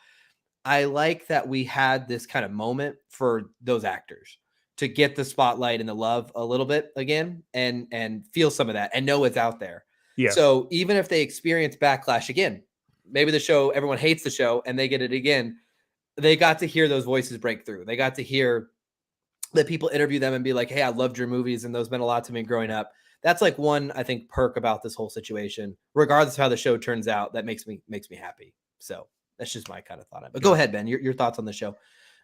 Speaker 1: I like that we had this kind of moment for those actors to get the spotlight and the love a little bit again and feel some of that and know it's out there.
Speaker 2: Yeah.
Speaker 1: So even if they experience backlash again, maybe the show, everyone hates the show and they get it again, they got to hear those voices break through. They got to hear that people interview them and be like, hey, I loved your movies and those meant a lot to me growing up. That's like one, I think, perk about this whole situation, regardless of how the show turns out, that makes me happy. So that's just my kind of thought. But go ahead, Ben, your thoughts on the show.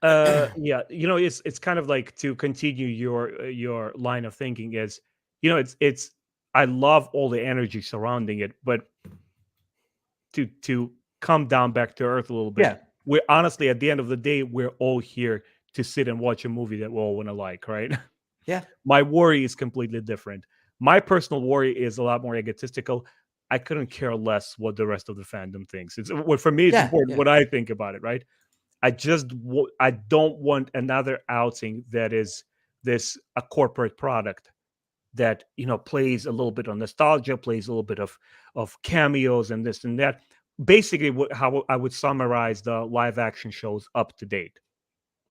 Speaker 2: Yeah, it's kind of like to continue your line of thinking is, it's I love all the energy surrounding it, but to come down back to earth a little bit.
Speaker 1: Yeah.
Speaker 2: We're honestly, at the end of the day, we're all here to sit and watch a movie that we all want to like, right?
Speaker 1: Yeah.
Speaker 2: My worry is completely different. My personal worry is a lot more egotistical. I couldn't care less what the rest of the fandom thinks. For me, it's important what I think about it, right? I don't want another outing that is a corporate product that plays a little bit on nostalgia, plays a little bit of cameos and this and that. Basically, how I would summarize the live action shows up to date.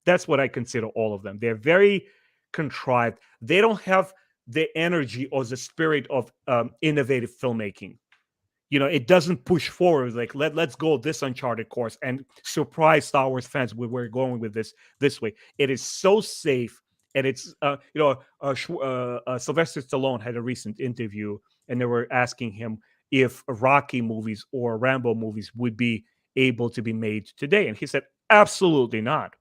Speaker 2: That's what I consider all of them. They're very contrived. They don't have the energy or the spirit of innovative filmmaking. It doesn't push forward like let's go this uncharted course and surprise Star Wars fans with where we're going with this way. It is so safe, and it's Sylvester Stallone had a recent interview, and they were asking him if Rocky movies or Rambo movies would be able to be made today, and he said absolutely not.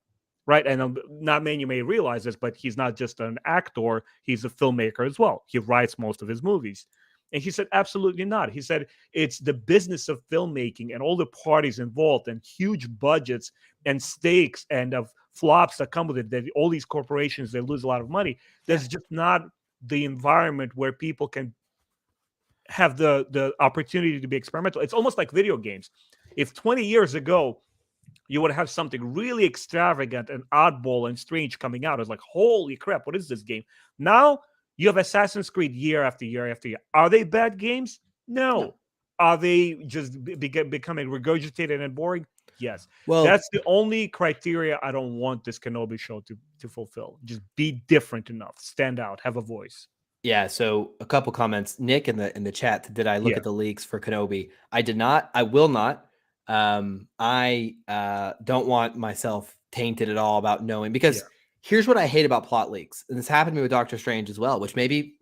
Speaker 2: Right, and not many may realize this, but he's not just an actor; he's a filmmaker as well. He writes most of his movies. And he said, absolutely not. He said, it's the business of filmmaking and all the parties involved and huge budgets and stakes and of flops that come with it, that all these corporations, they lose a lot of money. There's just not the environment where people can have the opportunity to be experimental. It's almost like video games. If 20 years ago, you would have something really extravagant and oddball and strange coming out, it's like, holy crap, what is this game? Now, you have Assassin's Creed year after year after year. Are they bad games? No. Are they just becoming regurgitated and boring? Yes. Well, that's the only criteria I don't want this Kenobi show to fulfill. Just be different enough, stand out, have a voice.
Speaker 1: Yeah. So a couple comments, Nick in the chat. Did I look at the leaks for Kenobi? I did not. I will not. I don't want myself tainted at all about knowing because. Yeah. Here's what I hate about plot leaks, and this happened to me with Doctor Strange as well, which maybe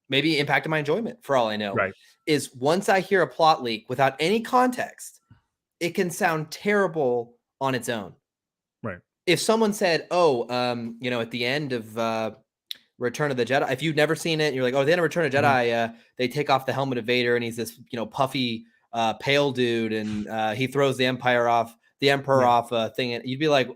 Speaker 1: impacted my enjoyment for all I know.
Speaker 2: Right.
Speaker 1: Is once I hear a plot leak without any context, it can sound terrible on its own.
Speaker 2: Right.
Speaker 1: if someone said, "Oh, you know, at the end of Return of the Jedi," if you've never seen it, you're like, "Oh, at the end of Return of Jedi, they take off the helmet of Vader, and he's this, you know, puffy, pale dude, and he throws the Emperor off a thing," and you'd be like,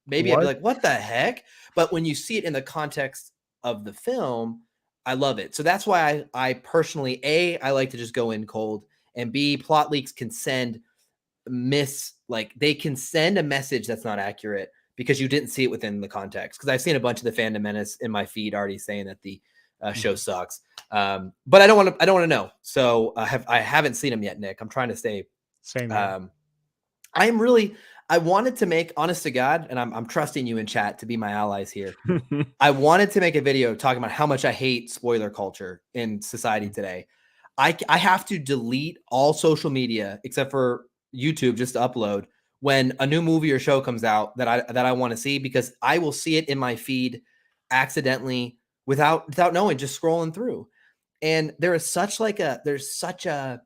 Speaker 1: maybe I'd be like, "What the heck?" But when you see it in the context of the film, I love it. So that's why I personally, I like to just go in cold, and B, plot leaks can they can send a message that's not accurate because you didn't see it within the context. Because I've seen a bunch of the fandom menace in my feed already saying that the show sucks. But I don't want to know. So I haven't seen them yet, Nick. I'm trying to stay.
Speaker 2: Same.
Speaker 1: I wanted to make, honest to God, and I'm trusting you in chat to be my allies here. I wanted to make a video talking about how much I hate spoiler culture in society today. I have to delete all social media except for YouTube just to upload when a new movie or show comes out that I want to see, because I will see it in my feed accidentally without knowing, just scrolling through. And there's such an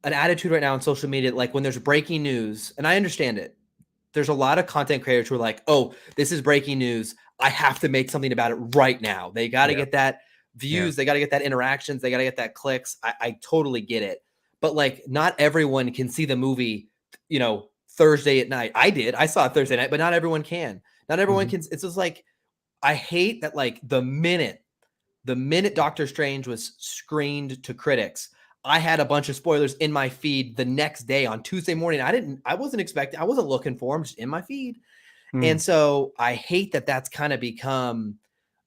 Speaker 1: attitude right now on social media, like when there's breaking news, and I understand it. There's a lot of content creators who are like, "Oh, this is breaking news. I have to make something about it right now." They got to get that views. They got to get that interactions. They got to get that clicks. I totally get it. But like, not everyone can see the movie, you know, Thursday at night. I saw it Thursday night, but not everyone can. Not everyone can. It's just like, I hate that, like, the minute Doctor Strange was screened to critics, I had a bunch of spoilers in my feed the next day on Tuesday morning. I wasn't looking for them, just in my feed. And so I hate that that's kind of become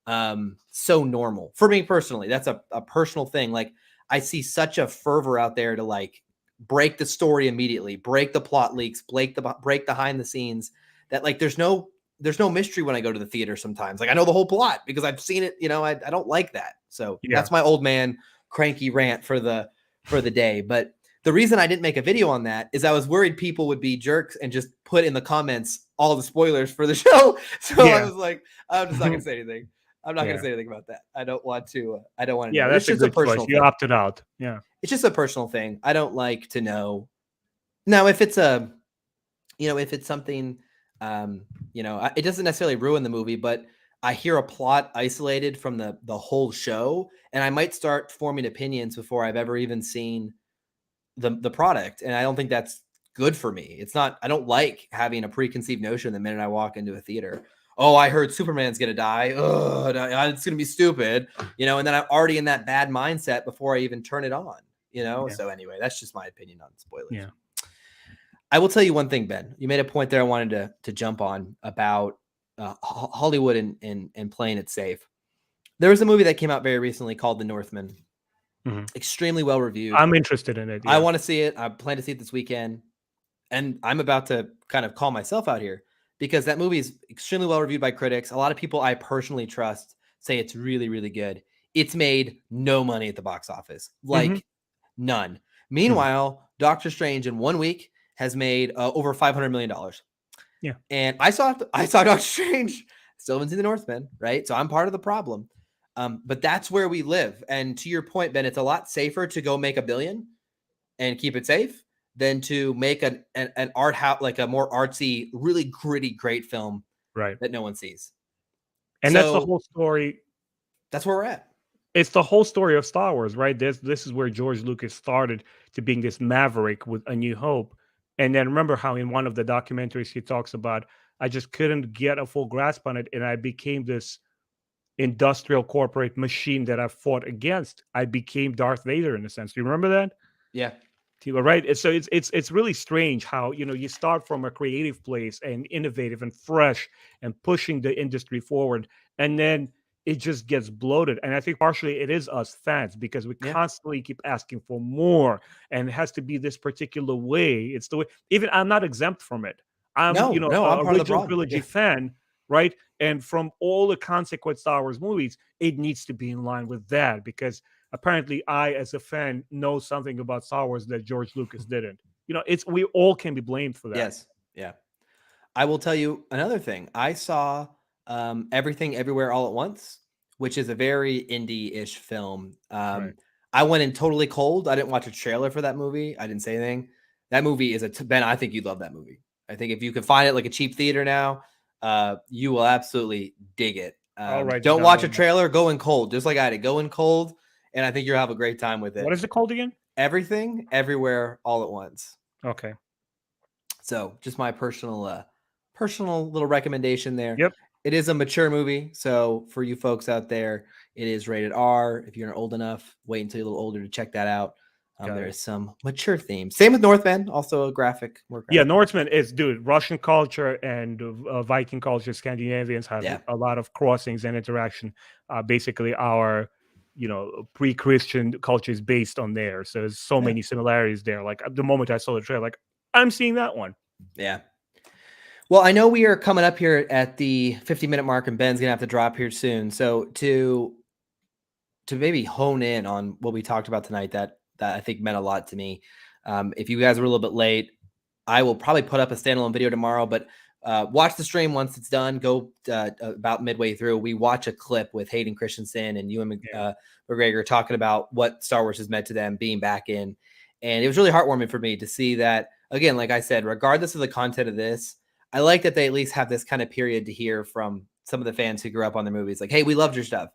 Speaker 1: so normal for me personally. That's a personal thing. Like, I see such a fervor out there to like break the story immediately, break the plot leaks, break behind the scenes, that like there's no mystery when I go to the theater sometimes. Like, I know the whole plot because I've seen it, you know. I don't like that. So that's my old man cranky rant for the day. But the reason I didn't make a video on that is I was worried people would be jerks and just put in the comments all the spoilers for the show. So I was like, I'm just not gonna say anything. I'm not going to say anything about that. I don't want to.
Speaker 2: Yeah,
Speaker 1: know.
Speaker 2: that's
Speaker 1: it's just
Speaker 2: a good
Speaker 1: a personal
Speaker 2: choice. You
Speaker 1: thing.
Speaker 2: opted out. Yeah,
Speaker 1: it's just a personal thing. I don't like to know. Now, if it's if it's something, it doesn't necessarily ruin the movie, but I hear a plot isolated from the whole show, and I might start forming opinions before I've ever even seen the product, and I don't think that's good for me. It's not. I don't like having a preconceived notion the minute I walk into a theater. Oh, I heard Superman's gonna die. Oh, it's gonna be stupid, and then I'm already in that bad mindset before I even turn it on, So anyway, that's just my opinion on spoilers.
Speaker 2: Yeah.
Speaker 1: I will tell you one thing, Ben. You made a point there I wanted to jump on about Hollywood and playing it safe. There was a movie that came out very recently called The Northman. Extremely well reviewed.
Speaker 2: I'm interested in it.
Speaker 1: I want to see it. I plan to see it this weekend, and I'm about to kind of call myself out here, because that movie is extremely well reviewed by critics. A lot of people I personally trust say it's really, really good. It's made no money at the box office, like none. Meanwhile, Doctor Strange in 1 week has made over $500 million.
Speaker 2: Yeah.
Speaker 1: And I saw Doctor Strange, still haven't seen The Northman, right? So I'm part of the problem. But that's where we live. And to your point, Ben, it's a lot safer to go make $1 billion and keep it safe than to make an art house, like a more artsy, really gritty, great film,
Speaker 2: right,
Speaker 1: that no one sees.
Speaker 2: And that's the whole story.
Speaker 1: That's where we're at.
Speaker 2: It's the whole story of Star Wars, right? This is where George Lucas started to being this maverick with A New Hope. And then remember how in one of the documentaries he talks about, I just couldn't get a full grasp on it, and I became this industrial corporate machine that I fought against. I became Darth Vader in a sense. Do you remember that?
Speaker 1: Yeah.
Speaker 2: Right. So it's really strange how you start from a creative place and innovative and fresh and pushing the industry forward, and then it just gets bloated. And I think partially it is us fans, because we constantly keep asking for more, and it has to be this particular way. It's the way. Even I'm not exempt from it. I'm
Speaker 1: I'm part of the problem.
Speaker 2: Trilogy fan, right? And from all the consequent Star Wars movies, it needs to be in line with that, because apparently I, as a fan, know something about Star Wars that George Lucas didn't. We all can be blamed for that.
Speaker 1: Yes. Yeah. I will tell you another thing. I saw Everything Everywhere All at Once, which is a very indie-ish film.
Speaker 2: Right.
Speaker 1: I went in totally cold. I didn't watch a trailer for that movie. I didn't say anything. That movie is Ben, I think you'd love that movie. I think if you can find it like a cheap theater now, you will absolutely dig it. Don't watch a trailer. Go in cold, just like I did. Go in cold, and I think you'll have a great time with it.
Speaker 2: What is it called again?
Speaker 1: Everything, Everywhere, All at Once.
Speaker 2: Okay.
Speaker 1: So just my personal little recommendation there.
Speaker 2: Yep.
Speaker 1: It is a mature movie, so for you folks out there, it is rated R. If you're old enough, wait until you're a little older to check that out. There is some mature themes. Same with Northman, also a graphic.
Speaker 2: Yeah, Northman is, dude, Russian culture and Viking culture, Scandinavians have a lot of crossings and interaction. Basically, our, pre-Christian culture is based on there. So there's so many similarities there. Like the moment I saw the trailer, like, I'm seeing that one.
Speaker 1: Yeah. Well, I know we are coming up here at the 50-minute mark, and Ben's going to have to drop here soon. So to maybe hone in on what we talked about tonight, that I think meant a lot to me. If you guys were a little bit late, I will probably put up a standalone video tomorrow, but watch the stream once it's done. Go about midway through. We watch a clip with Hayden Christensen and Ewan McGregor talking about what Star Wars has meant to them being back in. And it was really heartwarming for me to see that, again, like I said, regardless of the content of this, I like that they at least have this kind of period to hear from some of the fans who grew up on the movies. Like, hey, we loved your stuff.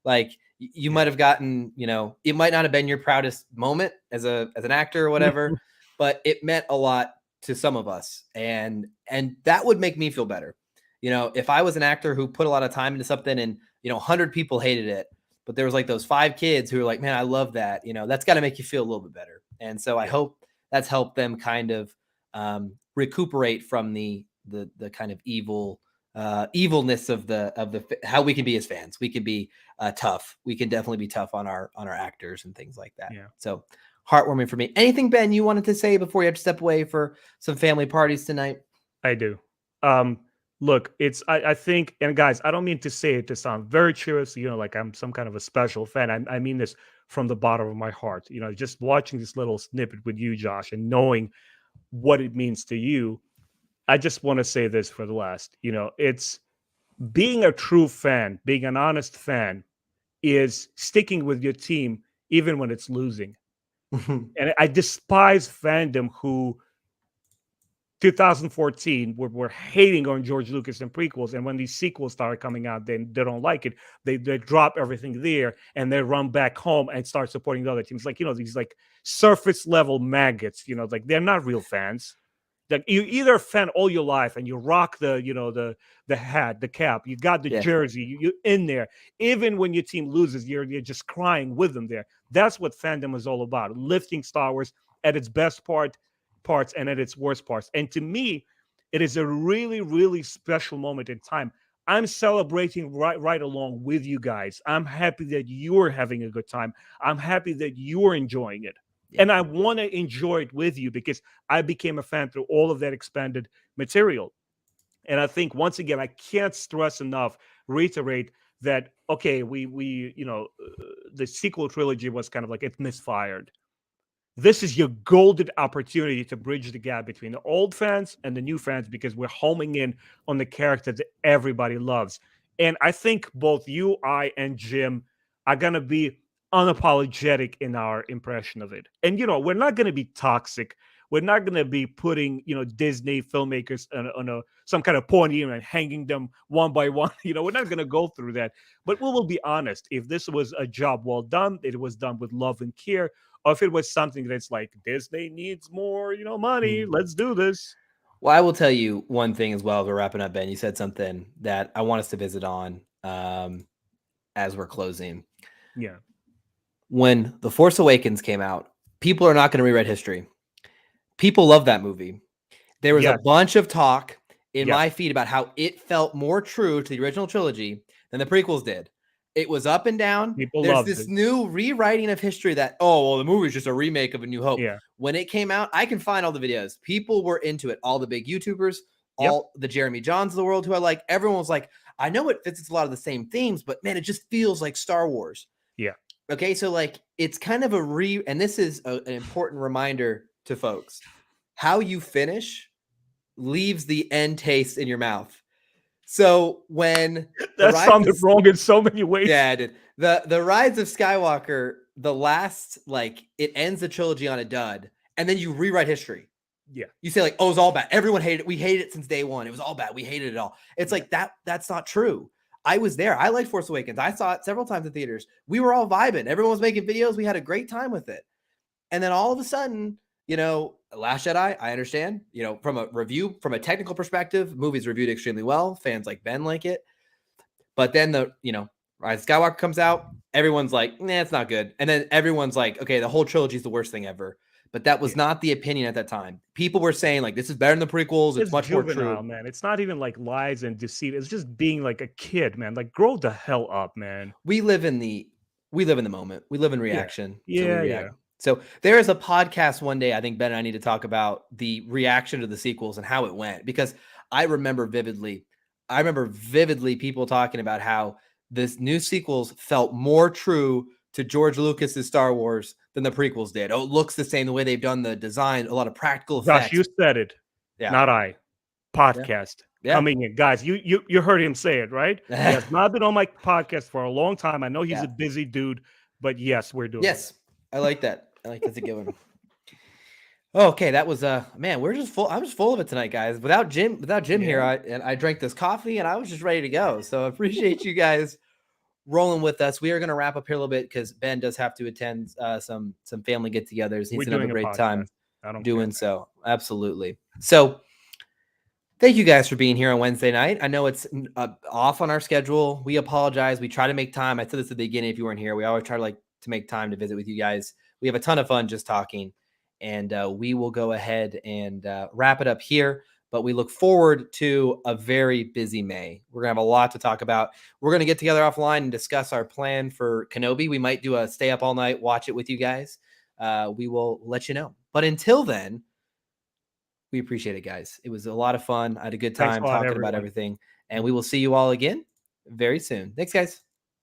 Speaker 1: Like, you might have gotten, it might not have been your proudest moment as an actor or whatever, but it meant a lot to some of us. And that would make me feel better. If I was an actor who put a lot of time into something and, 100 people hated it, but there was like those 5 kids who were like, man, I love that. That's got to make you feel a little bit better. And so I hope that's helped them kind of recuperate from the kind of evilness of the how we can be as fans. We can be tough. We can definitely be tough on our actors and things like that.
Speaker 2: Yeah.
Speaker 1: So heartwarming for me. Anything, Ben, you wanted to say before you have to step away for some family parties tonight?
Speaker 2: I do. Look, I think, and guys, I don't mean to say it to sound very cheerous, like I'm some kind of a special fan. I mean this from the bottom of my heart. Just watching this little snippet with you, Josh, and knowing what it means to you. I just want to say this for the last, it's being a true fan, being an honest fan is sticking with your team even when it's losing. And I despise fandom who 2014 were hating on George Lucas and prequels, and when these sequels started coming out, they don't like it. They drop everything there and they run back home and start supporting the other teams. Like, these like surface level maggots, like they're not real fans. Like, you either a fan all your life and you rock the hat, the cap, you got the jersey, you in there. Even when your team loses, you're just crying with them there. That's what fandom is all about, lifting Star Wars at its best parts and at its worst parts. And to me, it is a really, really special moment in time. I'm celebrating right along with you guys. I'm happy that you're having a good time. I'm happy that you're enjoying it. Yeah. And I want to enjoy it with you because I became a fan through all of that expanded material. And I think, once again, I can't stress enough, reiterate that, okay, we the sequel trilogy was kind of like, it misfired. This is your golden opportunity to bridge the gap between the old fans and the new fans, because we're homing in on the character that everybody loves. And I think both you, I, and Jim are going to be unapologetic in our impression of it. And, we're not going to be toxic. We're not going to be putting, Disney filmmakers on some kind of podium and hanging them one by one. We're not going to go through that. But we will be honest. If this was a job well done, it was done with love and care, or if it was something that's like, Disney needs more, money, let's do this.
Speaker 1: Well, I will tell you one thing as well as we're wrapping up, Ben. You said something that I want us to visit on as we're closing.
Speaker 2: Yeah.
Speaker 1: When The Force Awakens came out, people are not going to rewrite history. People love that movie. There was a bunch of talk in my feed about how it felt more true to the original trilogy than the prequels did. It was up and down. There's this new rewriting of history that, the movie is just a remake of A New Hope.
Speaker 2: Yeah.
Speaker 1: When it came out, I can find all the videos. People were into it. All the big YouTubers, all the Jeremy Johns of the world who I like, everyone was like, I know it fits a lot of the same themes, but man, it just feels like Star Wars.
Speaker 2: Yeah.
Speaker 1: Okay, so like it's kind of and this is an important reminder to folks. How you finish leaves the end taste in your mouth. So when
Speaker 2: that sounded wrong in so many ways.
Speaker 1: Yeah, it did. The Rise of Skywalker, the last, like, it ends the trilogy on a dud, and then you rewrite history.
Speaker 2: Yeah.
Speaker 1: You say like, oh, it was all bad. Everyone hated it. We hated it since day one. It was all bad. We hated it all. It's like that. That's not true. I was there. I liked Force Awakens. I saw it several times in theaters. We were all vibing. Everyone was making videos. We had a great time with it. And then all of a sudden, you know, Last Jedi, I understand, you know, from a technical perspective, movie's reviewed extremely well. Fans like Ben like it. But then Rise of Skywalker comes out. Everyone's like, nah, it's not good. And then everyone's like, okay, the whole trilogy is the worst thing ever. But that was not the opinion at that time. People were saying like, this is better than the prequels. It's much more true,
Speaker 2: man. It's not even like lies and deceit. It's just being like a kid, man. Like, grow the hell up, man.
Speaker 1: We live in the moment. We live in reaction.
Speaker 2: Yeah.
Speaker 1: So there is a podcast one day, I think Ben and I need to talk about the reaction to the sequels and how it went, because I remember vividly people talking about how this new sequels felt more true to George Lucas's Star Wars than the prequels did. Oh, it looks the same, the way they've done the design, a lot of practical effects.
Speaker 2: Josh, you said it.
Speaker 1: Yeah.
Speaker 2: Not I. Podcast.
Speaker 1: Yeah.
Speaker 2: Coming in. Guys, you heard him say it, right? He has not been on my podcast for a long time. I know he's a busy dude, but yes, we're doing it.
Speaker 1: I like that. I like that's a good one. Okay, that was man, we're just full. I'm just full of it tonight, guys. Without Jim here, I drank this coffee and I was just ready to go. So I appreciate you guys rolling with us. We are going to wrap up here a little bit because Ben does have to attend some family get-togethers. He's going to have a great time doing so. Absolutely. So thank you guys for being here on Wednesday night. I know it's off on our schedule. We apologize. We try to make time. I said this at the beginning. If you weren't here, we always try to make time to visit with you guys. We have a ton of fun just talking, and we will go ahead and wrap it up here. But we look forward to a very busy May. We're going to have a lot to talk about. We're going to get together offline and discuss our plan for Kenobi. We might do a stay up all night, watch it with you guys. We will let you know. But until then, we appreciate it, guys. It was a lot of fun. I had a good time talking about everything. And we will see you all again very soon. Thanks, guys.